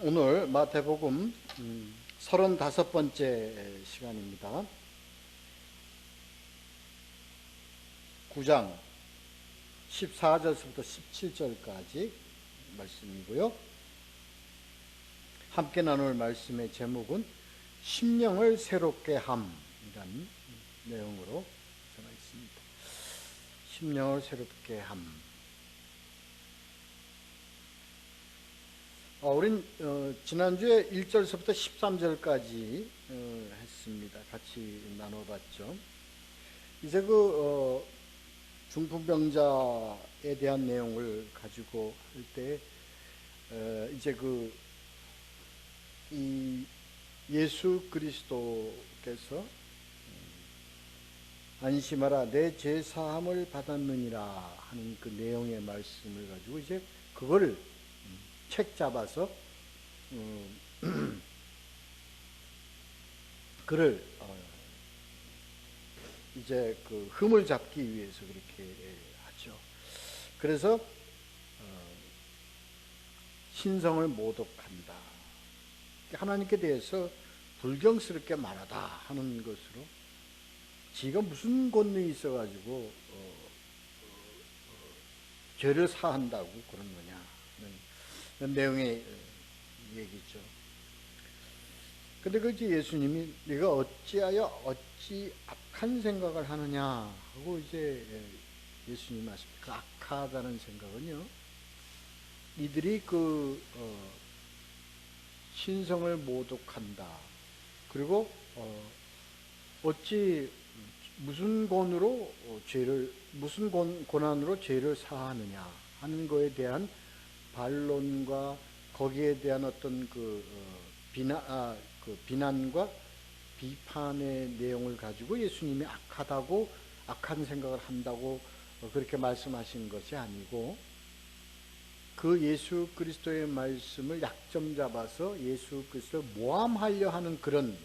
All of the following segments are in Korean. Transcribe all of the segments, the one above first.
오늘 마태복음 35번째 시간입니다. 9장 14절부터 17절까지 말씀이고요. 함께 나눌 말씀의 제목은 심령을 새롭게 함이라는 내용으로 전하 있습니다. 심령을 새롭게 함. 우린 지난주에 1절서부터 13절까지 했습니다. 같이 나눠봤죠. 이제 중풍병자에 대한 내용을 가지고 할 때 이제 이 예수 그리스도께서 안심하라 내 죄 사함을 받았느니라 하는 그 내용의 말씀을 가지고 이제 그거를 책 잡아서 그를 이제 흠을 잡기 위해서 그렇게 하죠. 그래서 신성을 모독한다. 하나님께 대해서 불경스럽게 말하다 하는 것으로 지가 무슨 권능이 있어가지고 죄를 사한다고 그런 거냐. 내용의 얘기죠. 근데 예수님이 네가 어찌 악한 생각을 하느냐 하고 이제 예수님 말씀. 그 악하다는 생각은요, 이들이 신성을 모독한다. 그리고 어찌 무슨 고난으로 죄를 사하느냐 하는 거에 대한 반론과 거기에 대한 어떤 비난과 비판의 내용을 가지고 예수님이 악한 생각을 한다고 그렇게 말씀하신 것이 아니고, 그 예수 그리스도의 말씀을 약점 잡아서 예수 그리스도를 모함하려 하는 그런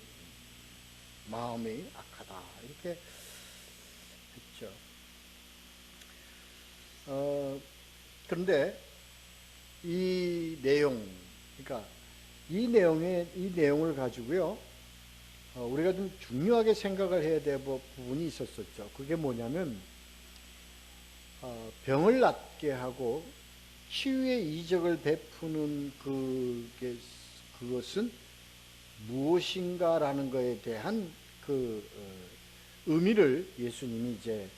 마음이 악하다 이렇게 했죠. 그런데 이 내용을 가지고요, 우리가 좀 중요하게 생각을 해야 될 부분이 있었었죠. 그게 뭐냐면, 병을 낫게 하고 치유의 이적을 베푸는 그것은 무엇인가라는 것에 대한 의미를 예수님이 이제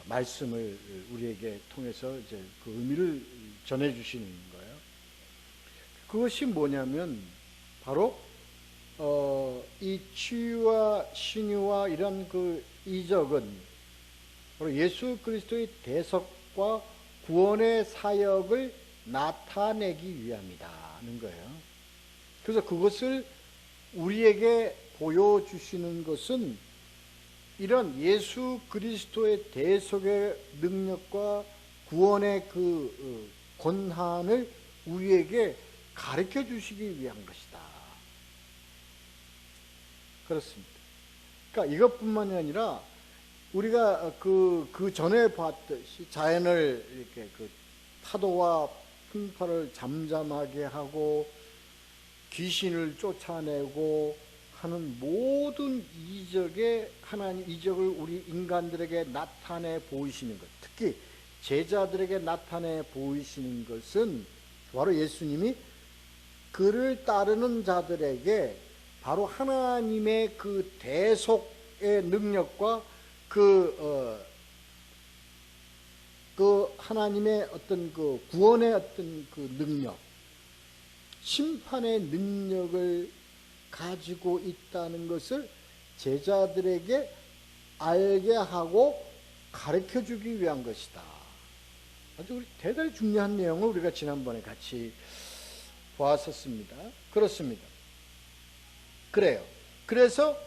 말씀을 우리에게 통해서 이제 그 의미를 전해주시는 거예요. 그것이 뭐냐면 바로 이 치유와 신유와 이런 이적은 바로 예수 그리스도의 대속과 구원의 사역을 나타내기 위함이다는 거예요. 그래서 그것을 우리에게 보여주시는 것은 이런 예수 그리스도의 대속의 능력과 구원의 권한을 우리에게 가르쳐 주시기 위한 것이다. 그렇습니다. 그러니까 이것뿐만이 아니라 우리가 그 전에 봤듯이 자연을 이렇게 파도와 풍파를 잠잠하게 하고 귀신을 쫓아내고 하는 모든 하나님 이적을 우리 인간들에게 나타내 보이시는 것, 특히 제자들에게 나타내 보이시는 것은 바로 예수님이 그를 따르는 자들에게 바로 하나님의 대속의 능력과 하나님의 어떤 구원의 어떤 능력, 심판의 능력을 가지고 있다는 것을 제자들에게 알게 하고 가르쳐 주기 위한 것이다. 아주 대단히 중요한 내용을 우리가 지난번에 같이 보았었습니다. 그렇습니다. 그래요. 그래서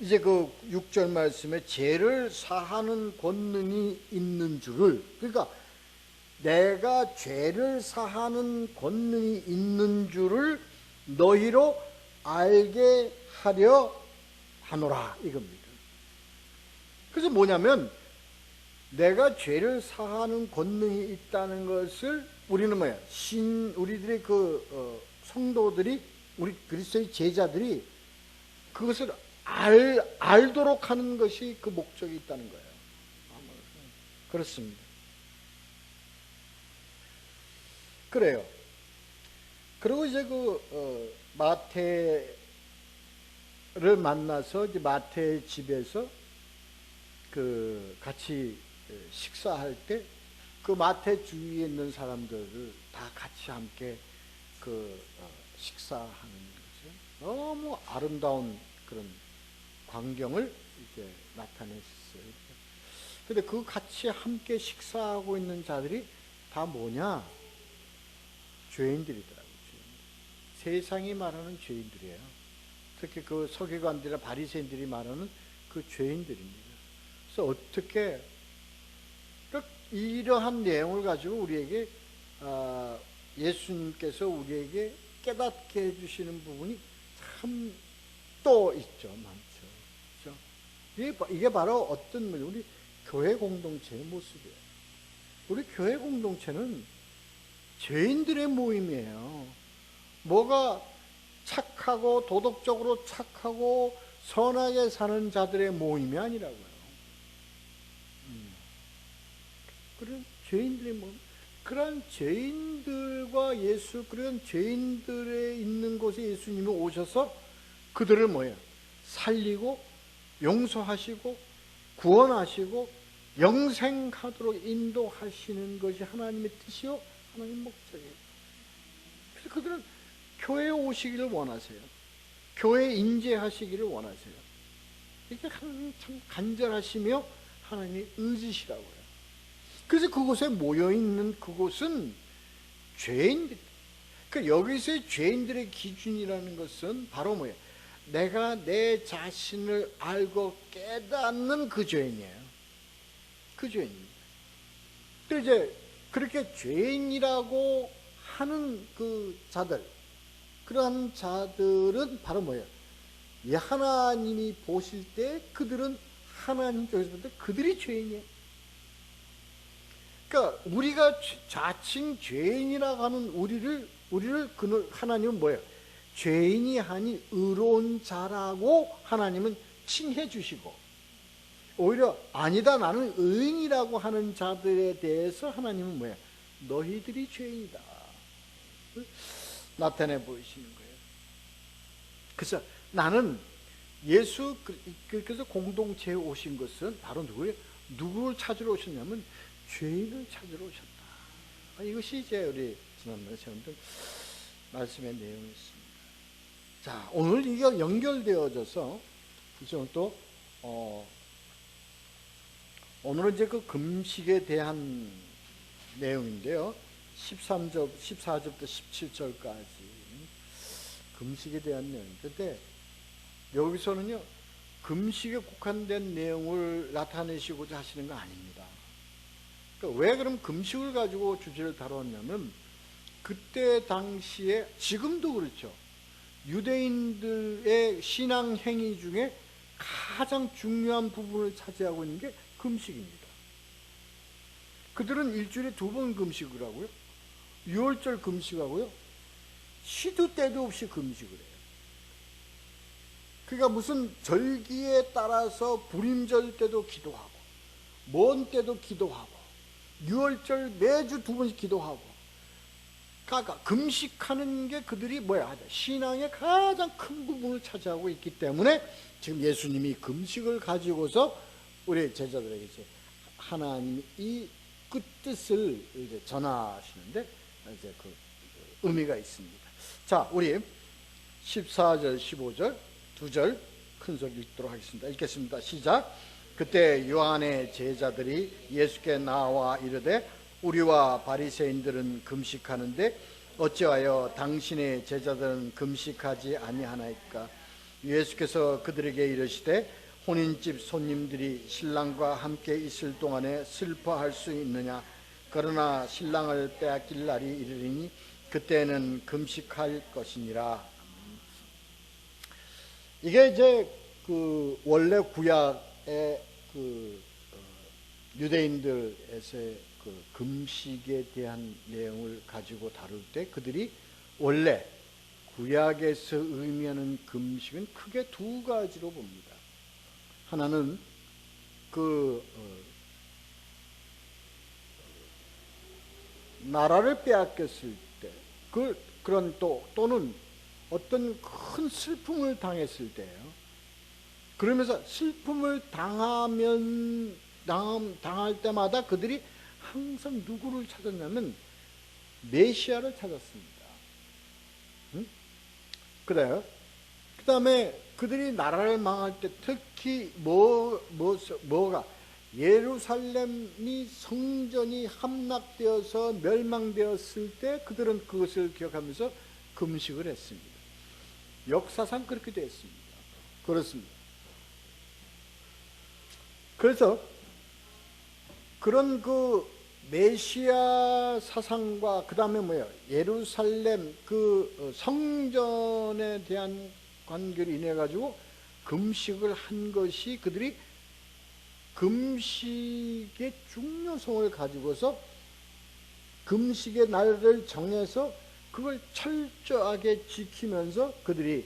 이제 6절 말씀에 죄를 사하는 권능이 있는 줄을, 그러니까 내가 죄를 사하는 권능이 있는 줄을 너희로 알게 하려 하노라 이겁니다. 그래서 뭐냐면 내가 죄를 사하는 권능이 있다는 것을 우리는 우리들이 성도들이, 우리 그리스도의 제자들이 그것을 알도록 하는 것이 그 목적이 있다는 거예요. 그렇습니다. 그래요. 그리고 이제 마태를 만나서 이제 마태의 집에서 같이 식사할 때 그 마태 주위에 있는 사람들을 다 같이 함께 식사하는 거죠. 너무 아름다운 그런 광경을 이렇게 나타냈어요. 근데 그 같이 함께 식사하고 있는 자들이 다 뭐냐? 죄인들이더라고요. 세상이 말하는 죄인들이에요. 특히 그 서기관들이나 바리새인들이 말하는 그 죄인들입니다. 그래서 어떻게 이러한 내용을 가지고 우리에게 예수님께서 우리에게 깨닫게 해주시는 부분이 참 또 있죠. 많죠. 그렇죠? 이게 바로 어떤 우리 교회 공동체의 모습이에요. 우리 교회 공동체는 죄인들의 모임이에요. 뭐가 착하고 도덕적으로 착하고 선하게 사는 자들의 모임이 아니라고요. 그런 죄인들의 모임, 그런 죄인들과 그런 죄인들의 있는 곳에 예수님이 오셔서 그들을 살리고 용서하시고 구원하시고 영생하도록 인도하시는 것이 하나님의 뜻이요, 하나님의 목적이에요. 그래서 그들은 교회에 오시기를 원하세요. 교회에 인재하시기를 원하세요. 이게 하나님 참 간절하시며 하나님의 의지시라고요. 그래서 그곳에 모여있는 그곳은 죄인들. 그러니까 여기서의 죄인들의 기준이라는 것은 바로 내가 내 자신을 알고 깨닫는 그 죄인이에요. 그 죄인입니다. 그래서 이제 그렇게 죄인이라고 하는 그 자들, 그러한 자들은 바로 이 하나님이 보실 때 그들은 하나님 쪽에서 볼 때 그들이 죄인이에요. 그러니까 우리가 자칭 죄인이라고 하는 우리를 하나님은 죄인이 아닌 의로운 자라고 하나님은 칭해 주시고, 오히려 아니다, 나는 의인이라고 하는 자들에 대해서 하나님은 너희들이 죄인이다 나타내 보이시는 거예요. 그래서 나는 그래서 공동체에 오신 것은 바로 누구예요? 누구를 찾으러 오셨냐면 죄인을 찾으러 오셨다. 이것이 이제 우리 지난번에 세웠던 말씀의 내용이었습니다. 자, 오늘 이게 연결되어져서 또 오늘은 이제 그 금식에 대한 내용인데요. 14절부터 17절까지 금식에 대한 내용인데, 여기서는요 금식에 국한된 내용을 나타내시고자 하시는 거 아닙니다. 그러니까 왜 그럼 금식을 가지고 주제를 다뤘냐면, 그때 당시에, 지금도 그렇죠, 유대인들의 신앙 행위 중에 가장 중요한 부분을 차지하고 있는 게 금식입니다. 그들은 일주일에 2번 금식을 하고요, 유월절 금식하고요, 시도 때도 없이 금식을 해요. 그러니까 무슨 절기에 따라서 불임절 때도 기도하고, 먼 때도 기도하고, 유월절 매주 2번씩 기도하고, 그러니까 금식하는 게 그들이 신앙의 가장 큰 부분을 차지하고 있기 때문에 지금 예수님이 금식을 가지고서 우리 제자들에게 이제 하나님이 이 뜻을 이제 전하시는데 이제 그 의미가 있습니다. 자, 우리 14절, 15절, 2절 큰 소리 읽도록 하겠습니다. 읽겠습니다. 시작. 그때 요한의 제자들이 예수께 나와 이르되 우리와 바리새인들은 금식하는데 어찌하여 당신의 제자들은 금식하지 아니하나이까? 예수께서 그들에게 이르시되 혼인집 손님들이 신랑과 함께 있을 동안에 슬퍼할 수 있느냐? 그러나 신랑을 빼앗길 날이 이르리니 그때는 금식할 것이니라. 이게 이제 그 원래 구약의 유대인들에서의 그 금식에 대한 내용을 가지고 다룰 때 그들이 원래 구약에서 의미하는 금식은 크게 두 가지로 봅니다. 하나는 나라를 빼앗겼을 때, 그런 또는 어떤 큰 슬픔을 당했을 때예요. 그러면서 슬픔을 당할 때마다 그들이 항상 누구를 찾았냐면 메시아를 찾았습니다. 그래요. 그 다음에 그들이 나라를 망할 때 특히 뭐가 예루살렘이 성전이 함락되어서 멸망되었을 때 그들은 그것을 기억하면서 금식을 했습니다. 역사상 그렇게 되었습니다. 그렇습니다. 그래서 그런 메시아 사상과 그 다음에 예루살렘 성전에 대한 관계로 인해 가지고 금식을 한 것이 그들이 금식의 중요성을 가지고서 금식의 날을 정해서 그걸 철저하게 지키면서 그들이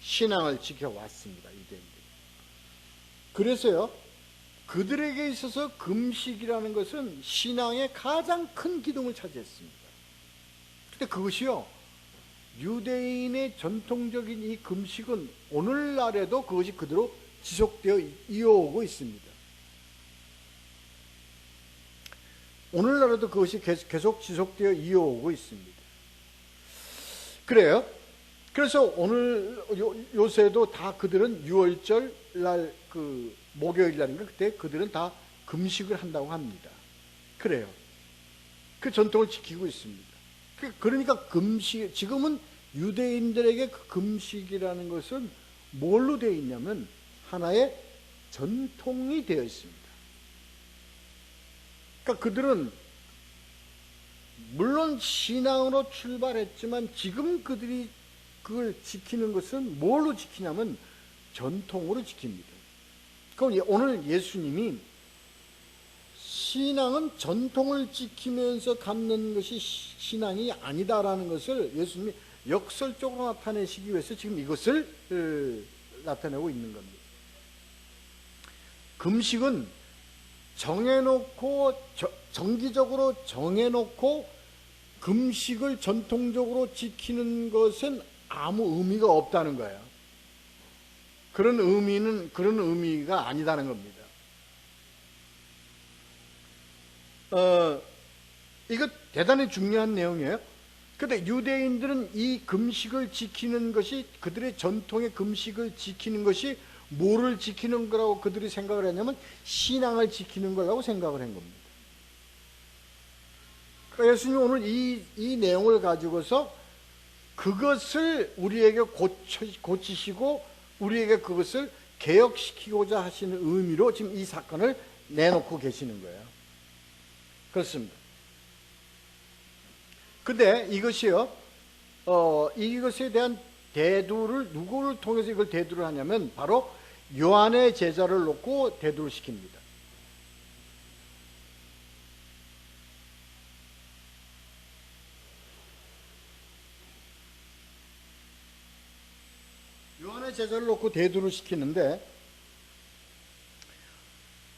신앙을 지켜왔습니다. 유대인들이. 그래서요, 그들에게 있어서 금식이라는 것은 신앙의 가장 큰 기둥을 차지했습니다. 근데 그것이요, 유대인의 전통적인 이 금식은 오늘날에도 그것이 그대로 지속되어 이어오고 있습니다. 오늘날에도 그것이 계속 지속되어 이어오고 있습니다. 그래요. 그래서 오늘 요새도 다 그들은 6월절 날 목요일 날인가 그때 그들은 다 금식을 한다고 합니다. 그래요. 그 전통을 지키고 있습니다. 그러니까 금식, 지금은 유대인들에게 그 금식이라는 것은 뭘로 되어 있냐면 하나의 전통이 되어 있습니다. 그러니까 그들은 물론 신앙으로 출발했지만 지금 그들이 그걸 지키는 것은 뭘로 지키냐면 전통으로 지킵니다. 그럼 오늘 예수님이 신앙은 전통을 지키면서 갖는 것이 신앙이 아니다라는 것을 예수님이 역설적으로 나타내시기 위해서 지금 이것을 나타내고 있는 겁니다. 금식은 정기적으로 정해놓고 금식을 전통적으로 지키는 것은 아무 의미가 없다는 거예요. 그런 의미가 아니다는 겁니다. 이거 대단히 중요한 내용이에요. 그런데 유대인들은 이 금식을 지키는 것이, 그들의 전통의 금식을 지키는 것이 뭐를 지키는 거라고 그들이 생각을 했냐면 신앙을 지키는 거라고 생각을 한 겁니다. 그러니까 예수님이 오늘 이 내용을 가지고서 그것을 우리에게 고치시고 우리에게 그것을 개혁시키고자 하시는 의미로 지금 이 사건을 내놓고 계시는 거예요. 그렇습니다. 근데 이것이요, 이것에 대한 대두를 누구를 통해서 이걸 대두를 하냐면 바로 요한의 제자를 놓고 대두를 시킵니다. 요한의 제자를 놓고 대두를 시키는데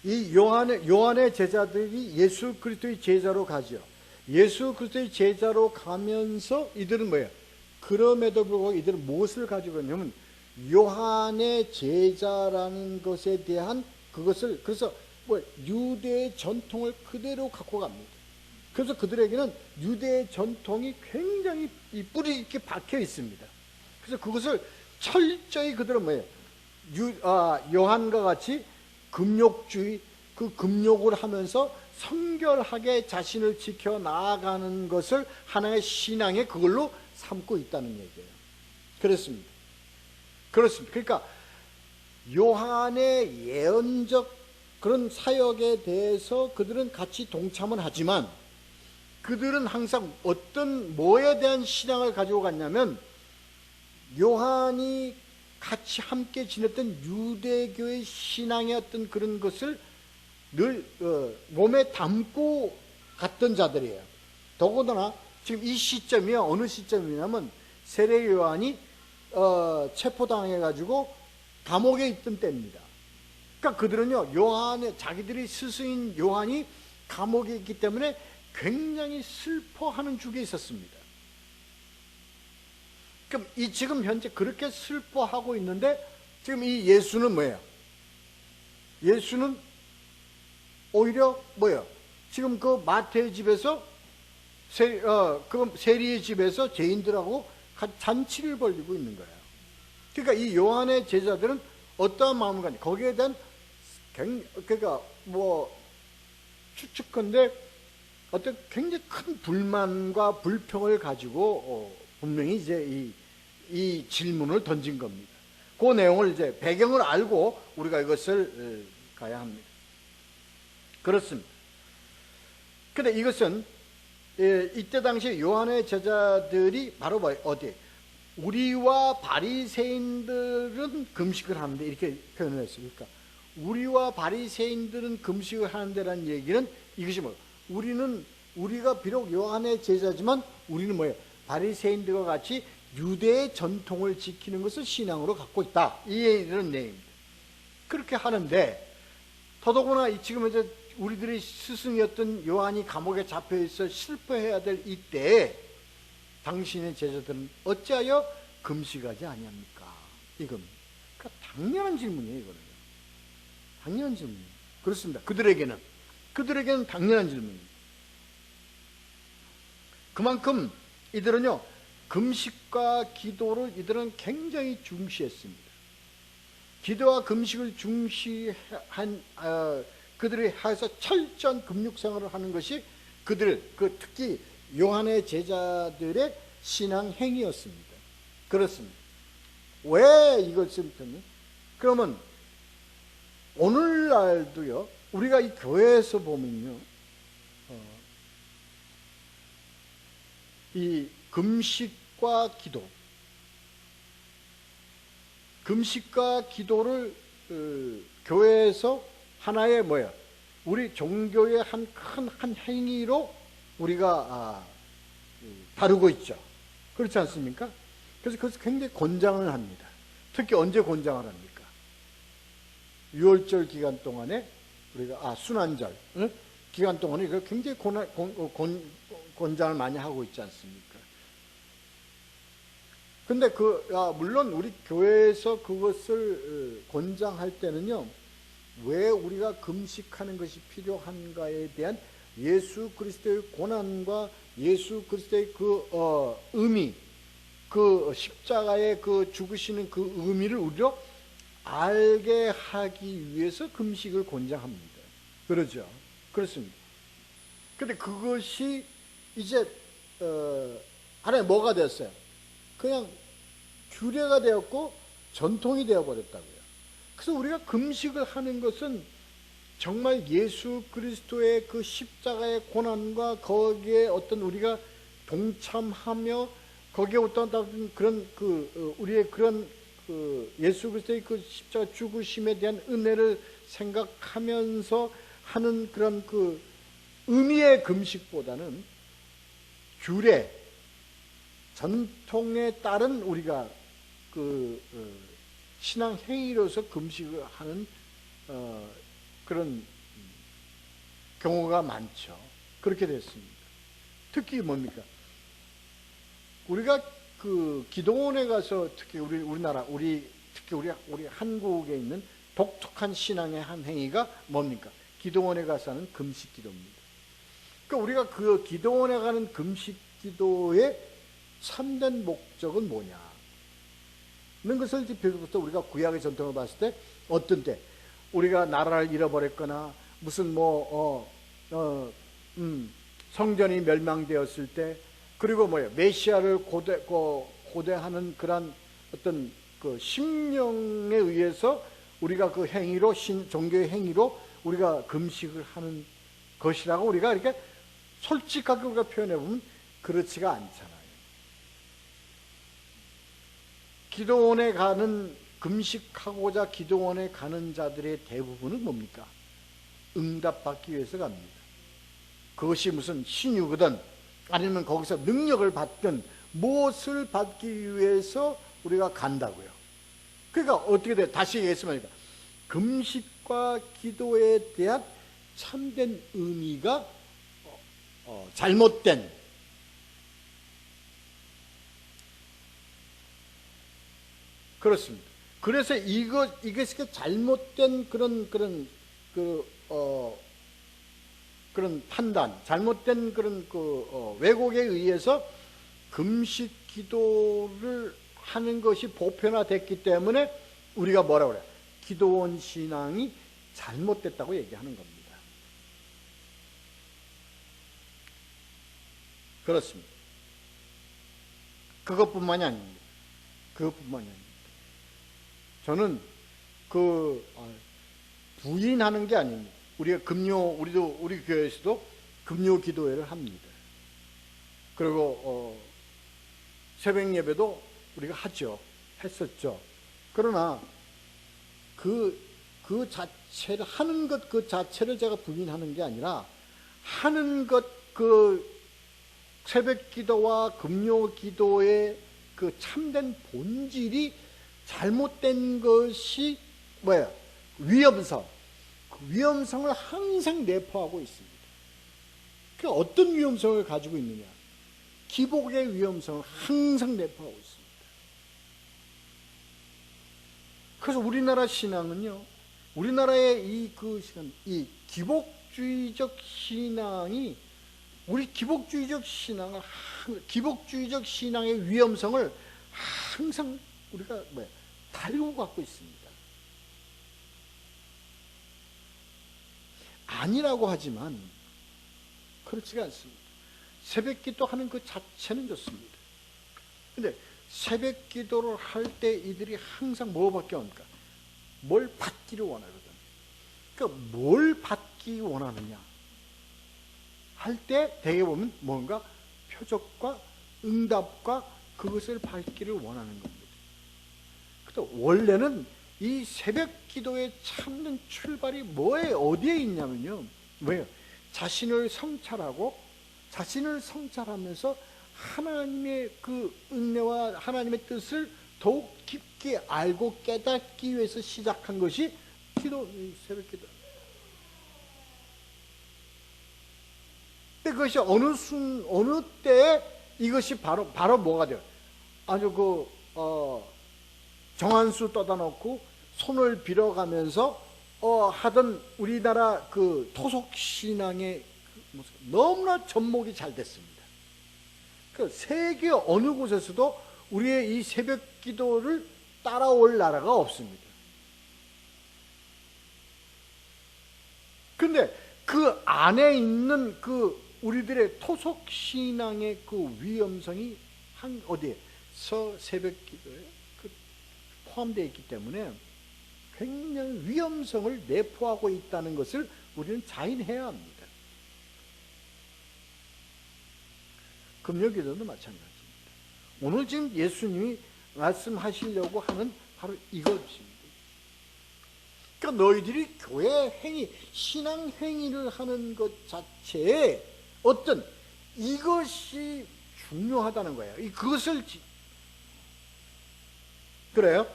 이 요한의 제자들이 예수 그리스도의 제자로 가죠. 예수 그리스도의 제자로 가면서 이들은 뭐예요? 그럼에도 불구하고 이들은 무엇을 가지고 있냐면 요한의 제자라는 것에 대한 그것을, 그래서 유대의 전통을 그대로 갖고 갑니다. 그래서 그들에게는 유대의 전통이 굉장히 뿌리 있게 박혀 있습니다. 그래서 그것을 철저히 그들은 뭐예요? 요한과 같이 금욕주의, 그 금욕을 하면서 성결하게 자신을 지켜 나아가는 것을 하나의 신앙의 그걸로 삼고 있다는 얘기예요. 그렇습니다. 그러니까 요한의 예언적 그런 사역에 대해서 그들은 같이 동참은 하지만 그들은 항상 뭐에 대한 신앙을 가지고 갔냐면 요한이 같이 함께 지냈던 유대교의 신앙의 어떤 그런 것을 늘 몸에 담고 갔던 자들이에요. 더군다나 지금 이 시점이 어느 시점이냐면 세례 요한이 체포당해가지고 감옥에 있던 때입니다. 그러니까 그들은요, 자기들이 스승인 요한이 감옥에 있기 때문에 굉장히 슬퍼하는 중에 있었습니다. 그럼 지금 현재 그렇게 슬퍼하고 있는데, 지금 이 예수는 뭐예요? 예수는 오히려 뭐예요? 지금 그 마태의 집에서 그 세리의 집에서 죄인들하고 잔치를 벌이고 있는 거예요. 그러니까 이 요한의 제자들은 어떠한 마음을 가지고 거기에 대한 그러니까 뭐 추측컨대 어떤 굉장히 큰 불만과 불평을 가지고 분명히 이제 이 질문을 던진 겁니다. 그 내용을 이제 배경을 알고 우리가 이것을 가야 합니다. 그렇습니다. 근데 이것은 이때 당시 요한의 제자들이 바로 어디? 우리와 바리새인들은 금식을 하는데, 이렇게 표현을 했어요. 그러니까 우리와 바리새인들은 금식을 하는데라는 얘기는 이것이 뭐예요? 우리가 비록 요한의 제자지만 우리는 뭐예요? 바리새인들과 같이 유대의 전통을 지키는 것을 신앙으로 갖고 있다, 이런 내용입니다. 그렇게 하는데, 더더구나 지금 이제 우리들의 스승이었던 요한이 감옥에 잡혀 있어 슬퍼해야 될 이때에 당신의 제자들은 어찌하여 금식하지 아니합니까? 이겁니다. 그러니까 당연한 질문이에요, 이거는. 당연한 질문이에요. 그렇습니다. 그들에게는 당연한 질문입니다. 그만큼 이들은요, 금식과 기도를 이들은 굉장히 중시했습니다. 기도와 금식을 중시한 그들이 해서 철저한 금육생활을 하는 것이 특히 요한의 제자들의 신앙 행위였습니다. 그렇습니다. 왜 이것을 듣는? 그러면 오늘날도요, 우리가 이 교회에서 보면요, 이 금식과 기도를 교회에서 하나의 우리 종교의 한 행위로 우리가 다루고 있죠. 그렇지 않습니까? 그래서 그것을 굉장히 권장을 합니다. 특히 언제 권장을 합니까? 6월절 기간 동안에 우리가 순환절 기간 동안에 이걸 굉장히 권장을 많이 하고 있지 않습니까? 근데 물론 우리 교회에서 그것을 권장할 때는요, 왜 우리가 금식하는 것이 필요한가에 대한 예수 그리스도의 고난과 예수 그리스도의 의미, 십자가의 죽으시는 그 의미를 우리로 알게 하기 위해서 금식을 권장합니다. 그러죠. 그렇습니다. 근데 그것이 이제 하나의 뭐가 됐어요? 그냥 규례가 되었고 전통이 되어버렸다고요. 그래서 우리가 금식을 하는 것은 정말 예수 그리스도의 그 십자가의 고난과 거기에 어떤 우리가 동참하며 거기에 어떤 그런 우리의 그런 예수 그리스도의 그 십자가 죽으심에 대한 은혜를 생각하면서 하는 그런 의미의 금식보다는 규례, 전통에 따른 우리가 신앙 행위로서 금식을 하는 그런 경우가 많죠. 그렇게 됐습니다. 특히 뭡니까? 우리가 기도원에 가서 특히 우리나라 특히 우리 한국에 있는 독특한 신앙의 한 행위가 뭡니까? 기도원에 가서 하는 금식 기도입니다. 그러니까 우리가 기도원에 가는 금식 기도의 참된 목적은 뭐냐? 는 것을 비로부터 우리가 구약의 전통을 봤을 때 어떤 때 우리가 나라를 잃어버렸거나 무슨 성전이 멸망되었을 때, 그리고 메시아를 고대하는 그런 어떤 심령에 의해서 우리가 그 행위로 종교의 행위로 우리가 금식을 하는 것이라고 우리가 이렇게 솔직하게 우리가 표현해 보면 그렇지가 않잖아요. 기도원에 가는 금식하고자 기도원에 가는 자들의 대부분은 뭡니까? 응답받기 위해서 갑니다. 그것이 무슨 신유거든 아니면 거기서 능력을 받든 무엇을 받기 위해서 우리가 간다고요? 그러니까 어떻게 돼? 다시 얘기했으면 금식과 기도에 대한 참된 의미가 잘못된 그렇습니다. 그래서 이것이 잘못된 그런 판단, 잘못된 왜곡에 의해서 금식 기도를 하는 것이 보편화됐기 때문에 우리가 뭐라고 그래요? 기도원 신앙이 잘못됐다고 얘기하는 겁니다. 그렇습니다. 그것뿐만이 아닙니다. 그것뿐만이 아닙니다. 저는 부인하는 게 아닙니다. 우리 교회에서도 금요 기도회를 합니다. 그리고 새벽 예배도 우리가 했었죠. 그러나 그 자체를 하는 것 그 자체를 제가 부인하는 게 아니라 하는 것 새벽 기도와 금요 기도의 참된 본질이 잘못된 것이 뭐예요? 위험성. 그 위험성을 항상 내포하고 있습니다. 그 어떤 위험성을 가지고 있느냐? 기복의 위험성을 항상 내포하고 있습니다. 그래서 우리나라 신앙은요, 우리나라의 이 기복주의적 신앙이 기복주의적 신앙의 위험성을 항상 우리가 달고 갖고 있습니다. 아니라고 하지만 그렇지가 않습니다. 새벽 기도하는 그 자체는 좋습니다. 근데 새벽 기도를 할 때 이들이 항상 뭐밖에 없습니까? 뭘 받기를 원하거든. 그러니까 뭘 받기 원하느냐 할 때 대개 보면 뭔가 표적과 응답과 그것을 받기를 원하는 겁니다. 그래서 원래는 이 새벽 기도의 참는 출발이 어디에 있냐면요. 왜요? 자신을 성찰하면서 하나님의 그 은혜와 하나님의 뜻을 더욱 깊게 알고 깨닫기 위해서 시작한 것이 새벽 기도. 근데 그것이 어느 때에 이것이 바로 뭐가 돼요? 아주 정한수 떠다 놓고 손을 빌어가면서 하던 우리나라 토속 신앙의 모습 너무나 접목이 잘 됐습니다. 세계 어느 곳에서도 우리의 이 새벽 기도를 따라올 나라가 없습니다. 근데 그 안에 있는 우리들의 토속 신앙의 위험성이 어디에? 새벽 기도에 포함되어 있기 때문에 굉장히 위험성을 내포하고 있다는 것을 우리는 자인해야 합니다. 금요 기도도 마찬가지입니다. 오늘 지금 예수님이 말씀하시려고 하는 바로 이것입니다. 그러니까 너희들이 교회 행위, 신앙 행위를 하는 것 자체에 어떤 이것이 중요하다는 거예요. 그것을 그래요?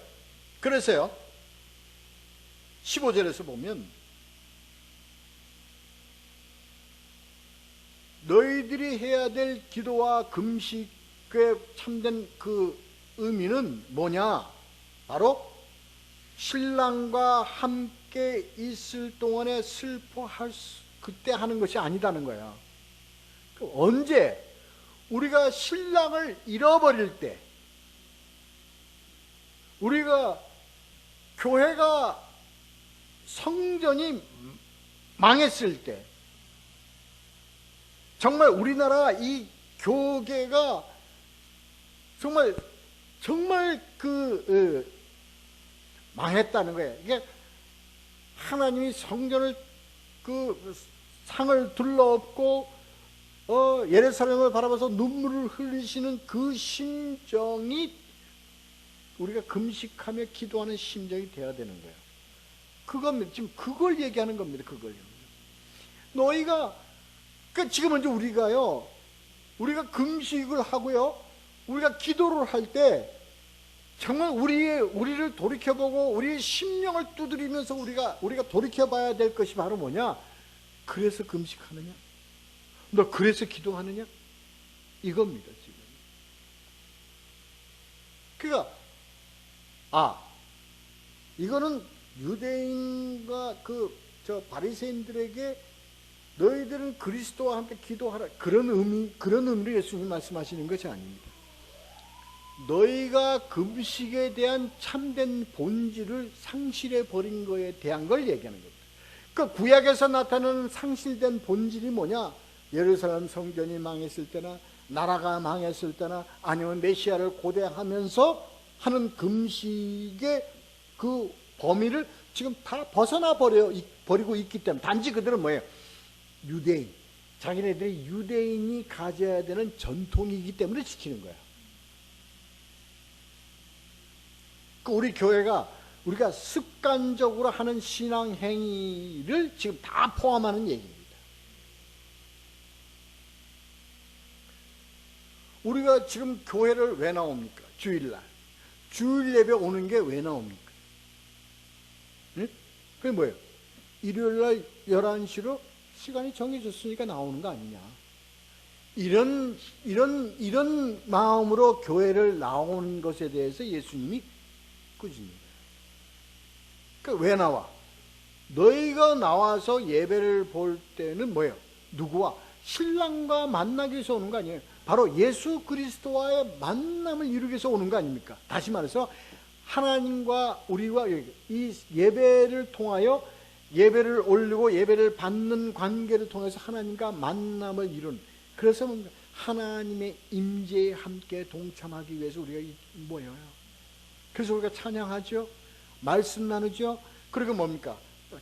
그래서요 15절에서 보면 너희들이 해야 될 기도와 금식의 참된 의미는 뭐냐? 바로 신랑과 함께 있을 동안에 그때 하는 것이 아니다는 거야. 언제? 우리가 신랑을 잃어버릴 때, 우리가 교회가 성전이 망했을 때, 정말 우리나라 이 교계가 정말 망했다는 거예요. 이게 하나님이 성전을 상을 둘러엎고 예루살렘을 바라봐서 눈물을 흘리시는 그 심정이 우리가 금식하며 기도하는 심정이 되어야 되는 거예요. 그겁니다. 지금 그걸 얘기하는 겁니다. 그걸요. 너희가 지금 이제 우리가 금식을 하고요. 우리가 기도를 할 때 정말 우리를 돌이켜보고 우리의 심령을 두드리면서 우리가 돌이켜봐야 될 것이 바로 뭐냐? 그래서 금식하느냐? 너 그래서 기도하느냐? 이겁니다, 지금. 그러니까 이거는 유대인과 바리새인들에게 너희들은 그리스도와 함께 기도하라, 그런 의미로 예수님 말씀하시는 것이 아닙니다. 너희가 금식에 대한 참된 본질을 상실해 버린 거에 대한 걸 얘기하는 겁니다. 그 구약에서 나타나는 상실된 본질이 뭐냐? 예루살렘 성전이 망했을 때나 나라가 망했을 때나 아니면 메시아를 고대하면서 하는 금식의 그 범위를 지금 다 벗어나 버리고 있기 때문에, 단지 그들은 뭐예요? 유대인, 자기네들이 유대인이 가져야 되는 전통이기 때문에 지키는 거예요. 우리 교회가 우리가 습관적으로 하는 신앙 행위를 지금 다 포함하는 얘기입니다. 우리가 지금 교회를 왜 나옵니까? 주일날. 주일 예배 오는 게 왜 나옵니까? 응? 그게 뭐예요? 일요일날 11시로 시간이 정해졌으니까 나오는 거 아니냐. 이런 마음으로 교회를 나오는 것에 대해서 예수님이 꾸짖습니다. 그러니까 왜 나와? 너희가 나와서 예배를 볼 때는 뭐예요? 누구와? 신랑과 만나기 위해서 오는 거 아니에요? 바로 예수 그리스도와의 만남을 이루기 위해서 오는 거 아닙니까? 다시 말해서 하나님과 우리와 이 예배를 통하여 예배를 올리고 예배를 받는 관계를 통해서 하나님과 만남을 이룬, 그래서 하나님의 임재에 함께 동참하기 위해서 우리가 모여요. 그래서 우리가 찬양하죠, 말씀 나누죠, 그리고 뭡니까?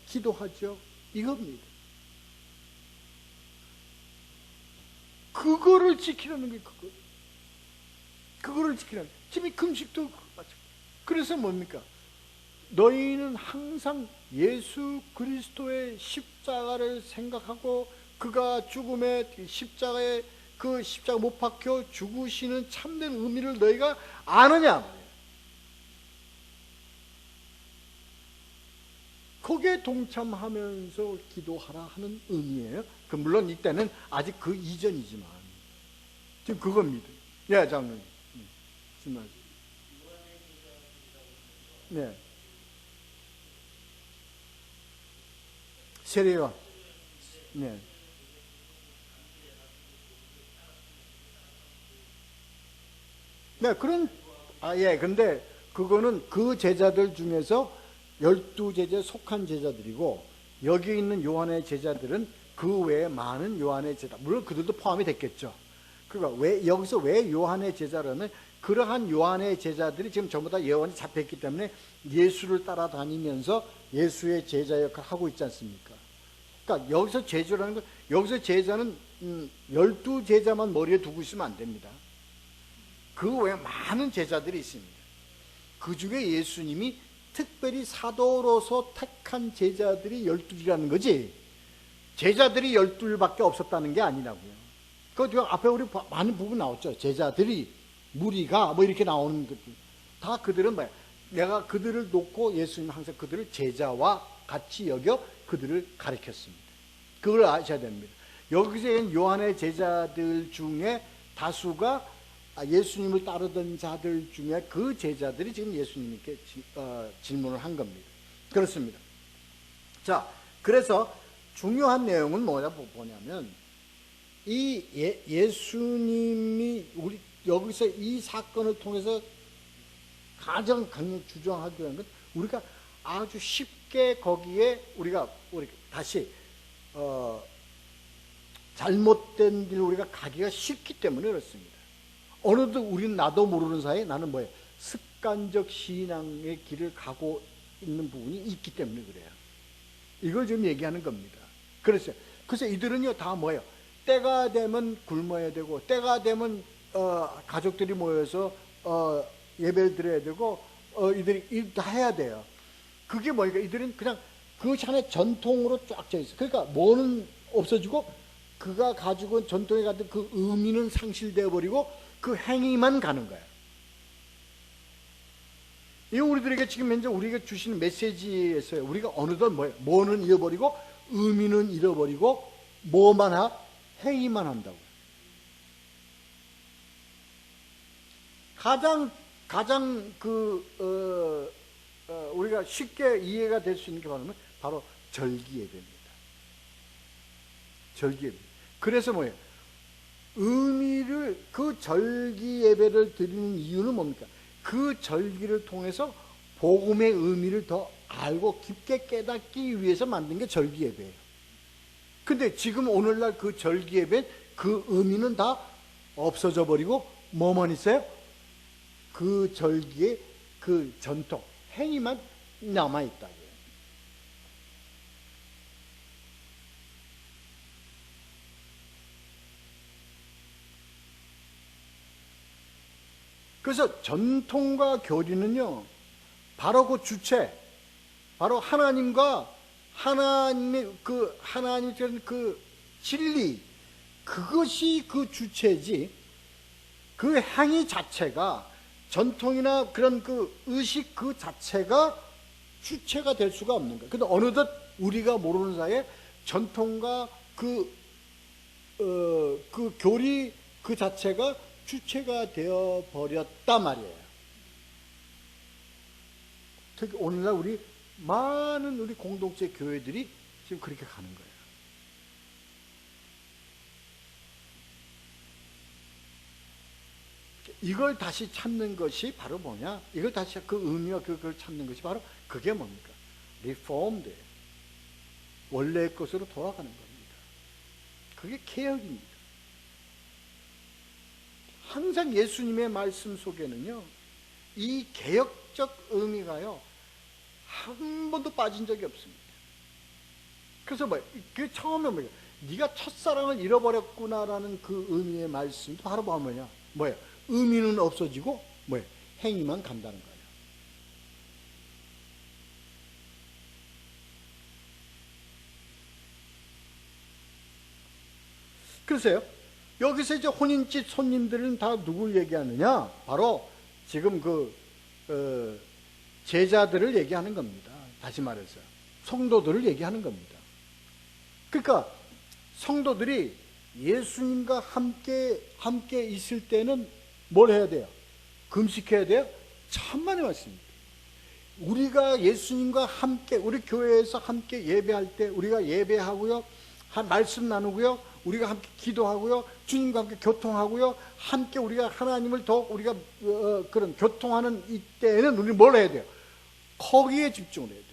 기도하죠. 이겁니다. 그거를 지키라는 게 그거를 지키라는 게. 지금 이 금식도 맞죠. 그래서 뭡니까? 너희는 항상 예수 그리스도의 십자가를 생각하고 그가 죽음의 십자가에 그 십자가 못 박혀 죽으시는 참된 의미를 너희가 아느냐? 거기에 동참하면서 기도하라 하는 의미예요. 물론 이때는 아직 그 이전이지만 지금 그겁니다. 예, 장로님. 네. 세례요. 네. 네, 예, 근데 그거는 그 제자들 중에서 12제자에 속한 제자들이고, 여기 있는 요한의 제자들은 그 외에 많은 요한의 제자, 물론 그들도 포함이 됐겠죠. 그러니까 여기서 왜 요한의 제자라면, 그러한 요한의 제자들이 지금 전부 다 예언이 잡혔기 때문에 예수를 따라다니면서 예수의 제자 역할을 하고 있지 않습니까? 그러니까 여기서 제자라는 건, 여기서 제자는 12제자만 머리에 두고 있으면 안 됩니다. 그 외에 많은 제자들이 있습니다. 그 중에 예수님이 특별히 사도로서 택한 제자들이 12이라는 거지, 제자들이 12밖에 없었다는 게 아니라고요. 그 앞에 우리 많은 부분 나왔죠. 제자들이, 무리가 뭐 이렇게 나오는 것들 다 그들은 뭐야? 내가 그들을 놓고 예수님 항상 그들을 제자와 같이 여겨 그들을 가르쳤습니다. 그걸 아셔야 됩니다. 여기서 있는 요한의 제자들 중에 다수가 예수님을 따르던 자들 중에 그 제자들이 지금 예수님께 질문을 한 겁니다. 그렇습니다. 자, 그래서 중요한 내용은 뭐냐면, 이 예수님이 우리 여기서 이 사건을 통해서 가장 강력 주장하기 위한 건, 우리가 아주 쉽게 거기에 우리가 다시 잘못된 길 우리가 가기가 쉽기 때문에 그렇습니다. 어느덧 우리는 나도 모르는 사이에 나는 뭐예요? 습관적 신앙의 길을 가고 있는 부분이 있기 때문에 그래요. 이걸 지금 얘기하는 겁니다. 그래서 이들은요 다 뭐예요? 때가 되면 굶어야 되고, 때가 되면 가족들이 모여서 예배를 드려야 되고, 이들이 일 다 해야 돼요. 그게 뭐니까 이들은 그냥 그것이 하나의 전통으로 쫙 져 있어요. 그러니까 뭐는 없어지고 그가 가지고 전통에 가진 그 의미는 상실되어 버리고, 그 행위만 가는 거야. 이 우리들에게 지금 현재 우리에게 주시는 메시지에서요, 우리가 어느덧 뭐는 잃어버리고 의미는 잃어버리고 뭐만 행위만 한다고. 가장 우리가 쉽게 이해가 될 수 있는 게 바로 절기 예배입니다. 절기 예배. 그래서 뭐예요? 그 절기 예배를 드리는 이유는 뭡니까? 그 절기를 통해서 복음의 의미를 더 알고 깊게 깨닫기 위해서 만든 게 절기 예배예요. 근데 지금 오늘날 그 절기 예배 그 의미는 다 없어져 버리고 뭐만 있어요? 그 절기의 그 전통, 행위만 남아있다. 그래서 전통과 교리는요, 바로 그 주체, 바로 하나님과 하나님의 그 진리, 그것이 그 주체지, 그 행위 자체가, 전통이나 그런 그 의식 그 자체가 주체가 될 수가 없는 거예요. 근데 어느덧 우리가 모르는 사이에 전통과 그 교리 그 자체가 주체가 되어 버렸단 말이에요. 특히 오늘날 많은 우리 공동체 교회들이 지금 그렇게 가는 거예요. 이걸 다시 찾는 것이 바로 뭐냐? 이걸 다시 그 의미와 그걸 찾는 것이 바로 그게 뭡니까? 리폼드, 원래의 것으로 돌아가는 겁니다. 그게 개혁입니다. 항상 예수님의 말씀 속에는요, 이 개혁적 의미가요, 한 번도 빠진 적이 없습니다. 그래서 그 처음에 네가 첫사랑을 잃어버렸구나라는 그 의미의 말씀도 바로 뭐냐? 의미는 없어지고 행위만 간다는 거예요. 글쎄요, 여기서 이제 혼인집 손님들은 다 누굴 얘기하느냐? 바로 지금 제자들을 얘기하는 겁니다. 다시 말해서 성도들을 얘기하는 겁니다. 그러니까 성도들이 예수님과 함께 있을 때는 뭘 해야 돼요? 금식해야 돼요? 천만의 말씀입니다. 우리가 예수님과 함께, 우리 교회에서 함께 예배할 때 우리가 예배하고요, 말씀 나누고요, 우리가 함께 기도하고요, 주님과 함께 교통하고요, 함께 우리가 하나님을 더 우리가 그런 교통하는 이때에는 우리 뭘 해야 돼요? 거기에 집중을 해야 돼요.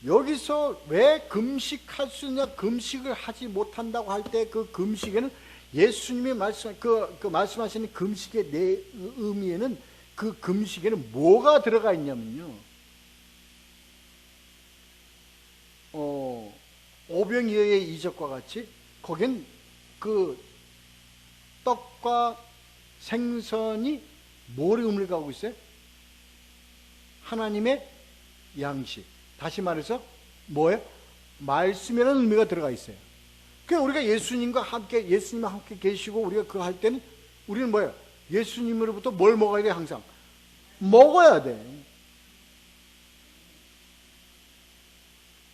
여기서 왜 금식할 수 있냐, 금식을 하지 못한다고 할 때 그 금식에는 예수님이 말씀하시는 금식의 의미에는 그 금식에는 뭐가 들어가 있냐면요, 오병이어의 이적과 같이 거긴 그 떡과 생선이 뭐를 의미를 가고 있어요? 하나님의 양식. 다시 말해서 뭐예요? 말씀이라는 의미가 들어가 있어요. 그러니까 우리가 예수님과 함께 계시고 우리가 그거 할 때는 우리는 뭐예요? 예수님으로부터 뭘 먹어야 돼? 항상 먹어야 돼.